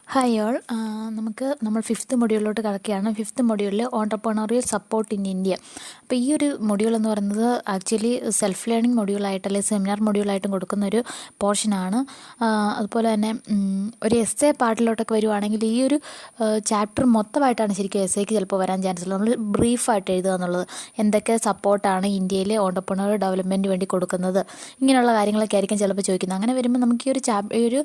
Hi all. നമ്മൾ fifth മൊഡ്യൂളിലോട്ട് കിടക്കുകയാണ്. Fifth മൊഡ്യൂളിൽ ഓൺടർപ്രണറിയൽ സപ്പോർട്ട് ഇൻ ഇന്ത്യ. അപ്പോൾ ഈ ഒരു മൊഡ്യൂൾ എന്ന് പറയുന്നത് ആക്ച്വലി സെൽഫ് ലേണിംഗ് മൊഡ്യൂളായിട്ട് അല്ലെങ്കിൽ സെമിനാർ മൊഡ്യൂളായിട്ടും കൊടുക്കുന്നൊരു പോർഷനാണ്. അതുപോലെ തന്നെ ഒരു എസ് എ പാർട്ടിലോട്ടൊക്കെ വരുവാണെങ്കിൽ ഈ ഒരു ചാപ്റ്റർ മൊത്തമായിട്ടാണ് ശരിക്കും എസ് എക്ക് ചിലപ്പോൾ വരാൻ ചാൻസ് ഉള്ളത്. നമ്മൾ ബ്രീഫായിട്ട് എഴുതുക എന്നുള്ളത്, എന്തൊക്കെ സപ്പോർട്ടാണ് ഇന്ത്യയിലെ ഓൺടർപ്രണറിയൽ ഡെവലപ്മെൻറ്റ് വേണ്ടി കൊടുക്കുന്നത്, ഇങ്ങനെയുള്ള കാര്യങ്ങളൊക്കെ ആയിരിക്കും ചിലപ്പോൾ ചോദിക്കുന്നത്. അങ്ങനെ വരുമ്പോൾ നമുക്ക് ഈ ഒരു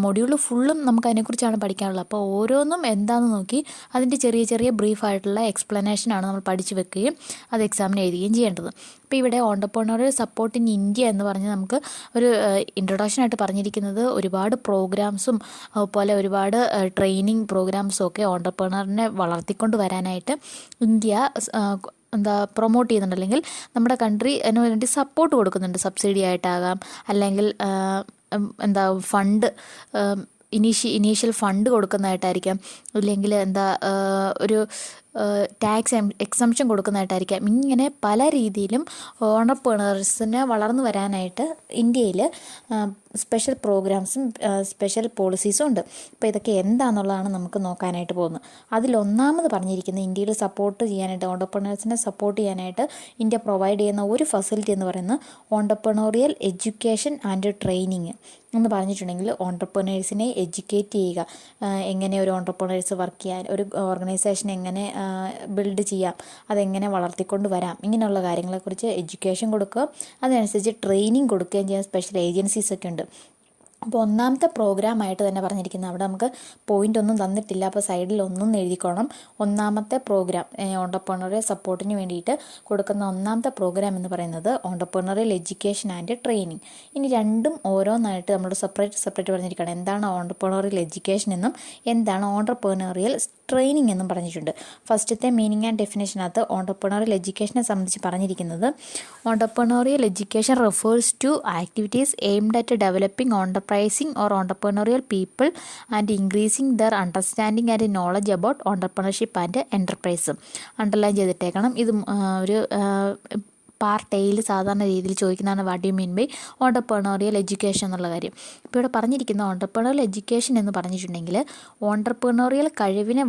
മൊഡ്യൂൾ ഫുള്ളും നമുക്ക് അതിനെക്കുറിച്ചാണ് പഠിക്കാനുള്ളത്. അപ്പോൾ ഓരോന്നും എന്താണെന്ന് നോക്കി അതിൻ്റെ ചെറിയ ചെറിയ ബ്രീഫായിട്ടുള്ള എക്സ്പ്ലനേഷനാണ് നമ്മൾ പഠിച്ചു വെക്കുകയും അത് എക്സാമിന് എഴുതുകയും ചെയ്യേണ്ടത്. അപ്പോൾ ഇവിടെ ഓൺടർപ്രണറിയൽ സപ്പോർട്ട് ഇൻ ഇന്ത്യ എന്ന് പറഞ്ഞ് നമുക്ക് ഒരു ഇൻട്രൊഡക്ഷനായിട്ട് പറഞ്ഞിരിക്കുന്നത് ഒരുപാട് പ്രോഗ്രാംസും അതുപോലെ ഒരുപാട് ട്രെയിനിങ് പ്രോഗ്രാംസും ഒക്കെ ഓൺടർപ്രണറിനെ വളർത്തിക്കൊണ്ട് വരാനായിട്ട് ഇന്ത്യ പ്രൊമോട്ട് ചെയ്യുന്നുണ്ട്, അല്ലെങ്കിൽ നമ്മുടെ കൺട്രി അതിന് വേണ്ടി സപ്പോർട്ട് കൊടുക്കുന്നുണ്ട്. സബ്സിഡി ആയിട്ടാകാം, അല്ലെങ്കിൽ ഫണ്ട് ഇനീഷ്യൽ ഫണ്ട് കൊടുക്കുന്നതായിട്ടായിരിക്കാം, ഇല്ലെങ്കിൽ ഒരു ടാക്സ് എക്സംഷൻ കൊടുക്കുന്നതായിട്ടായിരിക്കാം. ഇങ്ങനെ പല രീതിയിലും ഓൺടർപ്രണേഴ്സിനെ വളർന്നു വരാനായിട്ട് ഇന്ത്യയിൽ സ്പെഷ്യൽ പ്രോഗ്രാംസും സ്പെഷ്യൽ പോളിസീസും ഉണ്ട്. അപ്പോൾ ഇതൊക്കെ എന്താണെന്നുള്ളതാണ് നമുക്ക് നോക്കാനായിട്ട് പോകുന്നത്. അതിലൊന്നാമത് പറഞ്ഞിരിക്കുന്നത് ഇന്ത്യയിൽ സപ്പോർട്ട് ചെയ്യാനായിട്ട്, ഓൺടർപ്രണേഴ്സിനെ സപ്പോർട്ട് ചെയ്യാനായിട്ട് ഇന്ത്യ പ്രൊവൈഡ് ചെയ്യുന്ന ഒരു ഫെസിലിറ്റി എന്ന് പറയുന്നത് ഓൺടർപ്രണറിയൽ എഡ്യൂക്കേഷൻ ആൻഡ് ട്രെയിനിങ് എന്ന് പറഞ്ഞിട്ടുണ്ടെങ്കിൽ ഓൺടർപ്രണേഴ്സിനെ എഡ്യൂക്കേറ്റ് ചെയ്യുക, എങ്ങനെ ഒരു ഓൺടർപ്രണേഴ്സ് വർക്ക് ചെയ്യാൻ, ഒരു ഓർഗനൈസേഷൻ എങ്ങനെ ബിൽഡ് ചെയ്യാം, അതെങ്ങനെ വളർത്തിക്കൊണ്ട് വരാം, ഇങ്ങനെയുള്ള കാര്യങ്ങളെക്കുറിച്ച് എഡ്യൂക്കേഷൻ കൊടുക്കുക, അതനുസരിച്ച് ട്രെയിനിങ് കൊടുക്കുകയും ചെയ്യാൻ സ്പെഷ്യൽ ഏജൻസീസൊക്കെ ഉണ്ട്. അപ്പോൾ ഒന്നാമത്തെ പ്രോഗ്രാമായിട്ട് തന്നെ പറഞ്ഞിരിക്കുന്നത്, അവിടെ നമുക്ക് പോയിൻ്റ് ഒന്നും തന്നിട്ടില്ല, അപ്പോൾ സൈഡിൽ ഒന്നും എഴുതിക്കോണം. ഒന്നാമത്തെ പ്രോഗ്രാം ഓൺടർപ്രണറിയൽ സപ്പോർട്ടിന് വേണ്ടിയിട്ട് കൊടുക്കുന്ന ഒന്നാമത്തെ പ്രോഗ്രാം എന്ന് പറയുന്നത് ഓൺടർപ്രണറിയൽ എഡ്യൂക്കേഷൻ ആൻഡ് ട്രെയിനിങ്. ഇനി രണ്ടും ഓരോന്നായിട്ട് നമ്മൾ സെപ്പറേറ്റ് പറഞ്ഞിരിക്കുകയാണ്. എന്താണ് ഓൺടർപ്രണറിയൽ എഡ്യൂക്കേഷൻ എന്നും എന്താണ് ഓൺടർപ്രണറിയൽ ട്രെയിനിങ് എന്നും പറഞ്ഞിട്ടുണ്ട്. ഫസ്റ്റത്തെ മീനിങ് ആൻഡ് ഡെഫിനേഷനകത്ത് ഓൺടർപ്രണറിയൽ എഡ്യൂക്കേഷനെ സംബന്ധിച്ച് പറഞ്ഞിരിക്കുന്നത്, entrepreneurial education refers to activities aimed at developing enterprising or entrepreneurial people and increasing their understanding and knowledge about entrepreneurship and enterprise. Underline ചെയ്തിട്ടേക്കണം. ഇത് ഒരു പാർട്ട് എയിൽ സാധാരണ രീതിയിൽ ചോദിക്കുന്നതാണ് what you mean by entrepreneurial education എന്നുള്ള കാര്യം. ഇപ്പോൾ ഇവിടെ പറഞ്ഞിരിക്കുന്ന ഓൺടർപ്രണറിയൽ എഡ്യൂക്കേഷൻ എന്ന് പറഞ്ഞിട്ടുണ്ടെങ്കിൽ ഓൺടർപ്രണറിയൽ കഴിവിനെ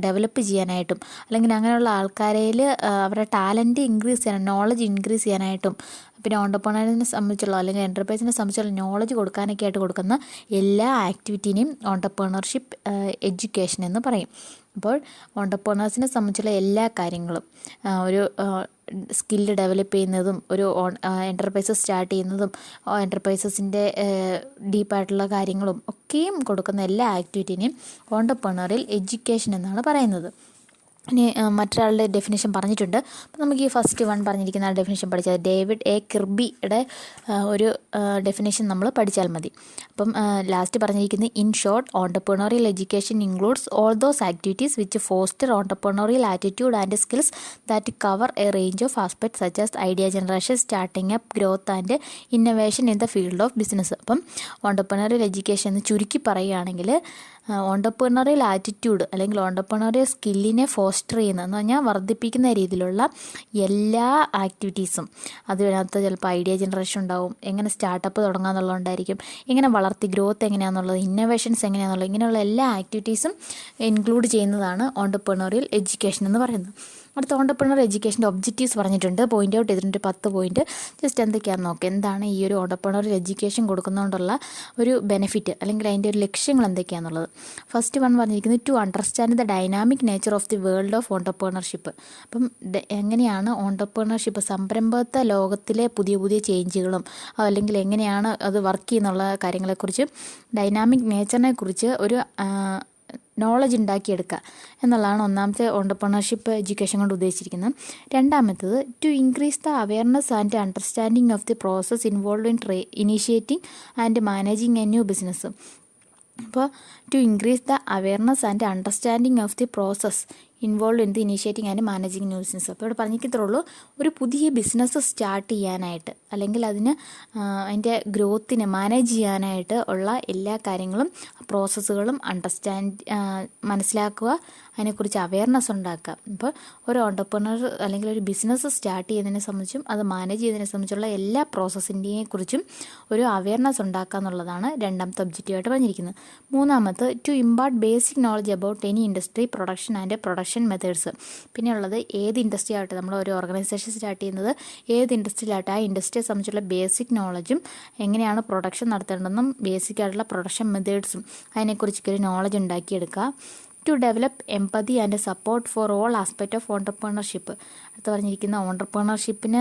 ഡെവലപ്പ് ചെയ്യാനായിട്ടും, അല്ലെങ്കിൽ അങ്ങനെയുള്ള ആൾക്കാരിൽ അവരുടെ ടാലൻറ്റ് ഇൻക്രീസ് ചെയ്യാനും നോളജ് ഇൻക്രീസ് ചെയ്യാനായിട്ടും, പിന്നെ ഓൺടർപ്രണറിനെ സംബന്ധിച്ചുള്ള അല്ലെങ്കിൽ എൻ്റർപ്രൈസിനെ സംബന്ധിച്ചുള്ള നോളജ് കൊടുക്കാനൊക്കെ ആയിട്ട് കൊടുക്കുന്ന എല്ലാ ആക്ടിവിറ്റീനെയും ഓൺടർപ്രണർഷിപ്പ് എഡ്യൂക്കേഷൻ എന്ന് പറയും. അപ്പോൾ ഓൺടർപ്രണേഴ്സിനെ സംബന്ധിച്ചുള്ള എല്ലാ കാര്യങ്ങളും, ഒരു സ്കില്ല് ഡെവലപ്പ് ചെയ്യുന്നതും, ഒരു എൻ്റർപ്രൈസസ് സ്റ്റാർട്ട് ചെയ്യുന്നതും, എൻ്റർപ്രൈസസിൻ്റെ ഡീപ്പായിട്ടുള്ള കാര്യങ്ങളും ഒക്കെയും കൊടുക്കുന്ന എല്ലാ ആക്ടിവിറ്റീനെയും ഓൺടർപ്രണറിയൽ എഡ്യൂക്കേഷൻ എന്നാണ് പറയുന്നത്. ഇനി മറ്റൊരാളുടെ ഡെഫിനേഷൻ പറഞ്ഞിട്ടുണ്ട്. അപ്പം നമുക്ക് ഈ ഫസ്റ്റ് വൺ പറഞ്ഞിരിക്കുന്ന ആ ഡെഫിനേഷൻ പഠിച്ചാൽ, ഡേവിഡ് എ കിർബിയുടെ ഒരു ഡെഫിനേഷൻ നമ്മൾ പഠിച്ചാൽ മതി. അപ്പം ലാസ്റ്റ് പറഞ്ഞിരിക്കുന്നത്, in short entrepreneurial education includes all those activities which foster entrepreneurial attitude and skills that cover a range of aspects such as idea generation, starting up, growth and innovation in the field of business. അപ്പം entrepreneurial education എന്ന് ചുരുക്കി പറയുകയാണെങ്കിൽ entrepreneurial attitude അല്ലെങ്കിൽ entrepreneurial സ്കില്ലിനെ foster ചെയ്യുന്ന എന്ന് പറഞ്ഞാൽ വർദ്ധിപ്പിക്കുന്ന രീതിയിലുള്ള എല്ലാ ആക്ടിവിറ്റീസും, അതിനകത്ത് ചിലപ്പോൾ ഐഡിയ ജനറേഷൻ ഉണ്ടാവും, എങ്ങനെ സ്റ്റാർട്ടപ്പ് തുടങ്ങാമെന്നുള്ളതുണ്ടായിരിക്കും, എങ്ങനെ വളർത്തി ഗ്രോത്ത് എങ്ങനെയാണെന്നുള്ളത്, ഇന്നോവേഷൻസ് എങ്ങനെയാണെന്നുള്ളത്, ഇങ്ങനെയുള്ള എല്ലാ ആക്ടിവിറ്റീസും ഇൻക്ലൂഡ് ചെയ്യുന്നതാണ് ഓൺടർപ്രണറിയൽ എഡ്യൂക്കേഷൻ എന്ന് പറയുന്നത്. അടുത്ത ഓൺടർപ്രണർ എഡ്യൂക്കേഷൻ്റെ ഒബ്ജക്റ്റീവ്സ് പറഞ്ഞിട്ടുണ്ട്, പോയിൻ്റ് ഔട്ട് ചെയ്തിട്ടുണ്ട് 10 പോയിൻറ്റ്. ജസ്റ്റ് എന്തൊക്കെയാണെന്ന് നോക്കുക. എന്താണ് ഈ ഒരു ഓൺടർപ്രണറിയൽ എഡ്യൂക്കേഷൻ കൊടുക്കുന്നതുകൊണ്ടുള്ള ഒരു ബെനിഫിറ്റ്, അല്ലെങ്കിൽ അതിൻ്റെ ഒരു ലക്ഷ്യങ്ങൾ എന്തൊക്കെയാണെന്നുള്ളത്. ഫസ്റ്റ് വൺ പറഞ്ഞിരിക്കുന്നത്, to understand the dynamic nature of the world of entrepreneurship. അപ്പം എങ്ങനെയാണ് ഓൺടർപ്രണർഷിപ്പ്, സംരംഭത്തെ ലോകത്തിലെ പുതിയ പുതിയ ചേഞ്ചുകളും, അല്ലെങ്കിൽ എങ്ങനെയാണ് അത് വർക്ക് ചെയ്യുന്നുള്ള കാര്യങ്ങളെക്കുറിച്ച്, ഡൈനാമിക് നേച്ചറിനെ കുറിച്ച് ഒരു നോളജ് ഉണ്ടാക്കിയെടുക്കുക എന്നുള്ളതാണ് ഒന്നാമത്തെ ഓൺടർപ്രണർഷിപ്പ് എഡ്യൂക്കേഷൻ കൊണ്ട് ഉദ്ദേശിച്ചിരിക്കുന്നത്. രണ്ടാമത്തത്, to increase the awareness and understanding of the process involve in initiating and managing a new business. അപ്പോൾ to increase the awareness and understanding of the process involve in the initiating and managing new business. അപ്പോൾ ഇവിടെ പറഞ്ഞിട്ടുള്ളൂ ഒരു പുതിയ business start ചെയ്യാനായിട്ട് അല്ലെങ്കിൽ അതിന് അതിൻ്റെ ഗ്രോത്തിനെ മാനേജ് ചെയ്യാനായിട്ട് ഉള്ള എല്ലാ കാര്യങ്ങളും പ്രോസസ്സുകളും മനസ്സിലാക്കുക, അതിനെക്കുറിച്ച് അവയർനെസ് ഉണ്ടാക്കുക. അപ്പോൾ ഒരു ഓണ്ടർപ്രണർ അല്ലെങ്കിൽ ഒരു ബിസിനസ് സ്റ്റാർട്ട് ചെയ്യുന്നതിനെ സംബന്ധിച്ചും അത് മാനേജ് ചെയ്യുന്നതിനെ സംബന്ധിച്ചുള്ള എല്ലാ പ്രോസസ്സിൻ്റെയും കുറിച്ചും ഒരു അവയർനെസ് ഉണ്ടാക്കുക എന്നുള്ളതാണ് രണ്ടാമത്തെ ഒബ്ജക്റ്റീവായിട്ട് പറഞ്ഞിരിക്കുന്നത്. മൂന്നാമത് to impart basic knowledge about any industry production and production methods. പിന്നെയുള്ളത് ഏത് ഇൻഡസ്ട്രി ആവട്ടെ, നമ്മൾ ഒരു ഓർഗനൈസേഷൻ സ്റ്റാർട്ട് ചെയ്യുന്നത് ഏത് ഇൻഡസ്ട്രിയിലാവട്ടെ ആ ഇൻഡസ്ട്രിയെ സംബന്ധിച്ചുള്ള ബേസിക് നോളജും എങ്ങനെയാണ് പ്രൊഡക്ഷൻ നടത്തേണ്ടതെന്നും ബേസിക് ആയിട്ടുള്ള പ്രൊഡക്ഷൻ മെത്തേഡ്സും അതിനെക്കുറിച്ചൊക്കെ ഒരു നോളജ് ഉണ്ടാക്കിയെടുക്കുക. To develop empathy and support for all aspect of entrepreneurship. അടുത്ത് പറഞ്ഞിരിക്കുന്ന ഓണ്ടർപ്രണർഷിപ്പിനെ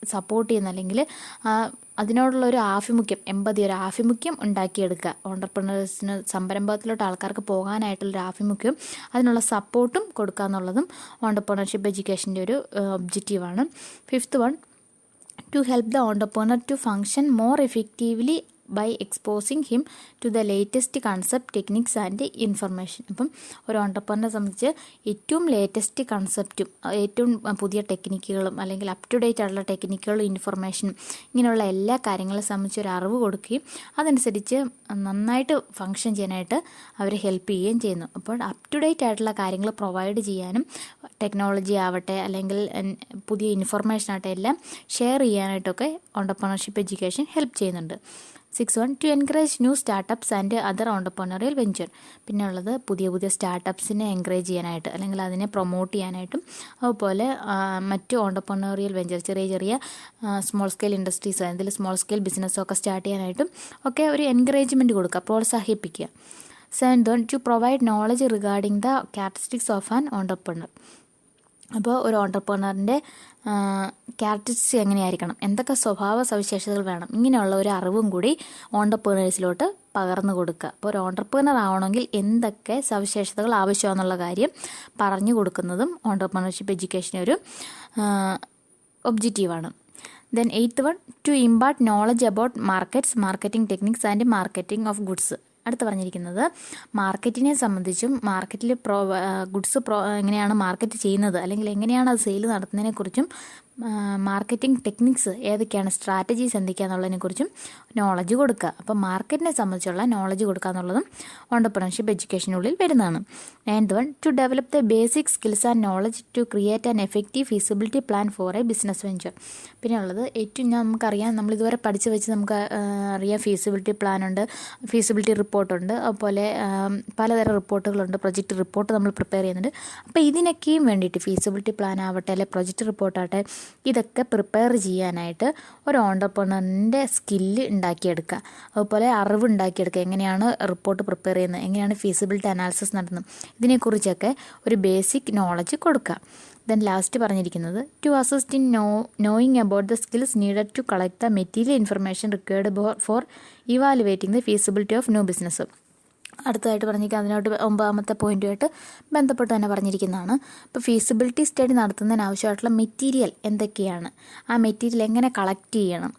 സപ്പോർട്ട് ചെയ്യുന്ന അല്ലെങ്കിൽ അതിനോടുള്ള ഒരു ആഭിമുഖ്യം, ഒരു ആഭിമുഖ്യം ഉണ്ടാക്കിയെടുക്കുക. ഓണ്ടർപ്രണേഴ്സിന് സംരംഭത്തിലോട്ട് ആൾക്കാർക്ക് പോകാനായിട്ടുള്ളൊരു ആഭിമുഖ്യം, അതിനുള്ള സപ്പോർട്ടും കൊടുക്കുക എന്നുള്ളതും ഓണ്ടർപ്രണർഷിപ്പ് എഡ്യൂക്കേഷൻ്റെ ഒരു ഒബ്ജക്റ്റീവാണ്. Fifth one, to help the entrepreneur to function more effectively by exposing him to the latest concept, techniques and information. അപ്പം ഒരു ഓണ്ടർപ്രണറെ സംബന്ധിച്ച് ഏറ്റവും ലേറ്റസ്റ്റ് കൺസെപ്റ്റും ഏറ്റവും പുതിയ ടെക്നിക്കുകളും അല്ലെങ്കിൽ അപ് ടു ഡേറ്റ് ആയിട്ടുള്ള ടെക്നിക്കുകളും ഇൻഫർമേഷനും ഇങ്ങനെയുള്ള എല്ലാ കാര്യങ്ങളെ സംബന്ധിച്ച് ഒരു അറിവ് കൊടുക്കുകയും അതനുസരിച്ച് നന്നായിട്ട് ഫങ്ഷൻ ചെയ്യാനായിട്ട് അവരെ ഹെൽപ്പ് ചെയ്യുകയും ചെയ്യുന്നു. അപ്പോൾ അപ് ടു ഡേറ്റ് ആയിട്ടുള്ള കാര്യങ്ങൾ പ്രൊവൈഡ് ചെയ്യാനും ടെക്നോളജി ആവട്ടെ അല്ലെങ്കിൽ പുതിയ ഇൻഫർമേഷൻ ആവട്ടെ എല്ലാം ഷെയർ ചെയ്യാനായിട്ടൊക്കെ ഓണ്ടർപ്രണർഷിപ്പ് എഡ്യൂക്കേഷൻ ഹെൽപ്പ് ചെയ്യുന്നുണ്ട്. 6 to encourage new startups and other entrepreneurial venture. പിന്നെ ഉള്ളത് പുതിയ സ്റ്റാർട്ടപ്സിനെ എൻകറേജ് ചെയ്യാനായിട്ട് അല്ലെങ്കിൽ അതിനെ പ്രൊമോട്ട് ചെയ്യാനായിട്ടും അതുപോലെ മറ്റു ഓണ്ടർപ്രണറിയൽ വെഞ്ചർ ചെറിയ സ്മോൾ സ്കെയിൽ ഇൻഡസ്ട്രീസ് എന്തെങ്കിലും സ്മോൾ സ്കെയിൽ ബിസിനസ്സൊക്കെ സ്റ്റാർട്ട് ചെയ്യാനായിട്ടും ഒക്കെ ഒരു എൻകറേജ്മെൻറ്റ് കൊടുക്കുക, പ്രോത്സാഹിപ്പിക്കുക. 7 to provide knowledge regarding the characteristics of an entrepreneur. അപ്പോൾ ഒരു ഓണ്ടർപ്രണറിൻ്റെ ക്യാരക്ടറിസ്റ്റിക്സ് എങ്ങനെയായിരിക്കണം, എന്തൊക്കെ സ്വഭാവ സവിശേഷതകൾ വേണം, ഇങ്ങനെയുള്ള ഒരു അറിവും കൂടി ഓണ്ടർപ്രണേഴ്സിലോട്ട് പകർന്നു കൊടുക്കുക. അപ്പോൾ ഒരു ഓണ്ടർപ്രണർ ആവണമെങ്കിൽ എന്തൊക്കെ സവിശേഷതകൾ ആവശ്യമാണെന്നുള്ള കാര്യം പറഞ്ഞു കൊടുക്കുന്നതും ഓണ്ടർപ്രണർഷിപ്പ് എഡ്യൂക്കേഷൻ്റെ ഒരു ഒബ്ജക്റ്റീവാണ്. Then 8 to impart knowledge about markets, marketing techniques and marketing of goods. അടുത്ത് പറഞ്ഞിരിക്കുന്നത് മാർക്കറ്റിനെ സംബന്ധിച്ചും മാർക്കറ്റിൽ ഗുഡ്സ് എങ്ങനെയാണ് മാർക്കറ്റ് ചെയ്യുന്നത് അല്ലെങ്കിൽ എങ്ങനെയാണ് അത് സെയിൽ നടത്തുന്നതിനെക്കുറിച്ചും മാർക്കറ്റിംഗ് ടെക്നിക്സ് ഏതൊക്കെയാണ്, സ്ട്രാറ്റജീസ് എന്തൊക്കെയാണെന്നുള്ളതിനെക്കുറിച്ചും നോളജ് കൊടുക്കുക. അപ്പോൾ മാർക്കറ്റിനെ സംബന്ധിച്ചുള്ള നോളജ് കൊടുക്കുക എന്നുള്ളതും ഓണ്ടർപ്രണർഷിപ്പ് എഡ്യൂക്കേഷനുള്ളിൽ വരുന്നതാണ്. 9 to develop the basic skills and knowledge to create an effective feasibility plan for a business venture. പിന്നെ ഉള്ളത് ഏറ്റവും നമുക്കറിയാം, നമ്മളിതുവരെ പഠിച്ച് വെച്ച് നമുക്ക് അറിയാം ഫീസിബിലിറ്റി പ്ലാനുണ്ട്, ഫീസിബിലിറ്റി റിപ്പോർട്ടുണ്ട്, അതുപോലെ പലതരം റിപ്പോർട്ടുകളുണ്ട്, പ്രൊജക്റ്റ് റിപ്പോർട്ട് നമ്മൾ പ്രിപ്പയർ ചെയ്യുന്നുണ്ട്. അപ്പോൾ ഇതിനൊക്കെയും വേണ്ടിയിട്ട് ഫീസിബിലിറ്റി പ്ലാൻ ആവട്ടെ അല്ലെ പ്രൊജക്റ്റ് റിപ്പോർട്ടാവട്ടെ ഇതൊക്കെ പ്രിപ്പയർ ചെയ്യാനായിട്ട് ഒരു ഓണ്ടർപ്രണറിൻ്റെ സ്കില്ല് ഉണ്ടാക്കിയെടുക്കുക, അതുപോലെ അറിവ് ഉണ്ടാക്കിയെടുക്കുക, എങ്ങനെയാണ് റിപ്പോർട്ട് പ്രിപ്പയർ ചെയ്യുന്നത്, എങ്ങനെയാണ് ഫീസിബിലിറ്റി അനാലിസിസ് നടത്തുന്നത്, ഇതിനെക്കുറിച്ചൊക്കെ ഒരു ബേസിക് നോളജ് കൊടുക്കുക. ദെൻ ലാസ്റ്റ് പറഞ്ഞിരിക്കുന്നത് to assist in knowing about the skills needed to collect the material information required for evaluating the feasibility of new business. അടുത്തതായിട്ട് പറഞ്ഞിരിക്കുന്നത് അതിനോട്ട് 9ാമത്തെ പോയിന്റുമായിട്ട് ബന്ധപ്പെട്ട് തന്നെ പറഞ്ഞിരിക്കുന്നതാണ്. ഇപ്പോൾ ഫീസിബിലിറ്റി സ്റ്റഡി നടത്തുന്നതിന് ആവശ്യമായിട്ടുള്ള മെറ്റീരിയൽ എന്തൊക്കെയാണ്, ആ മെറ്റീരിയൽ എങ്ങനെ കളക്ട് ചെയ്യണം,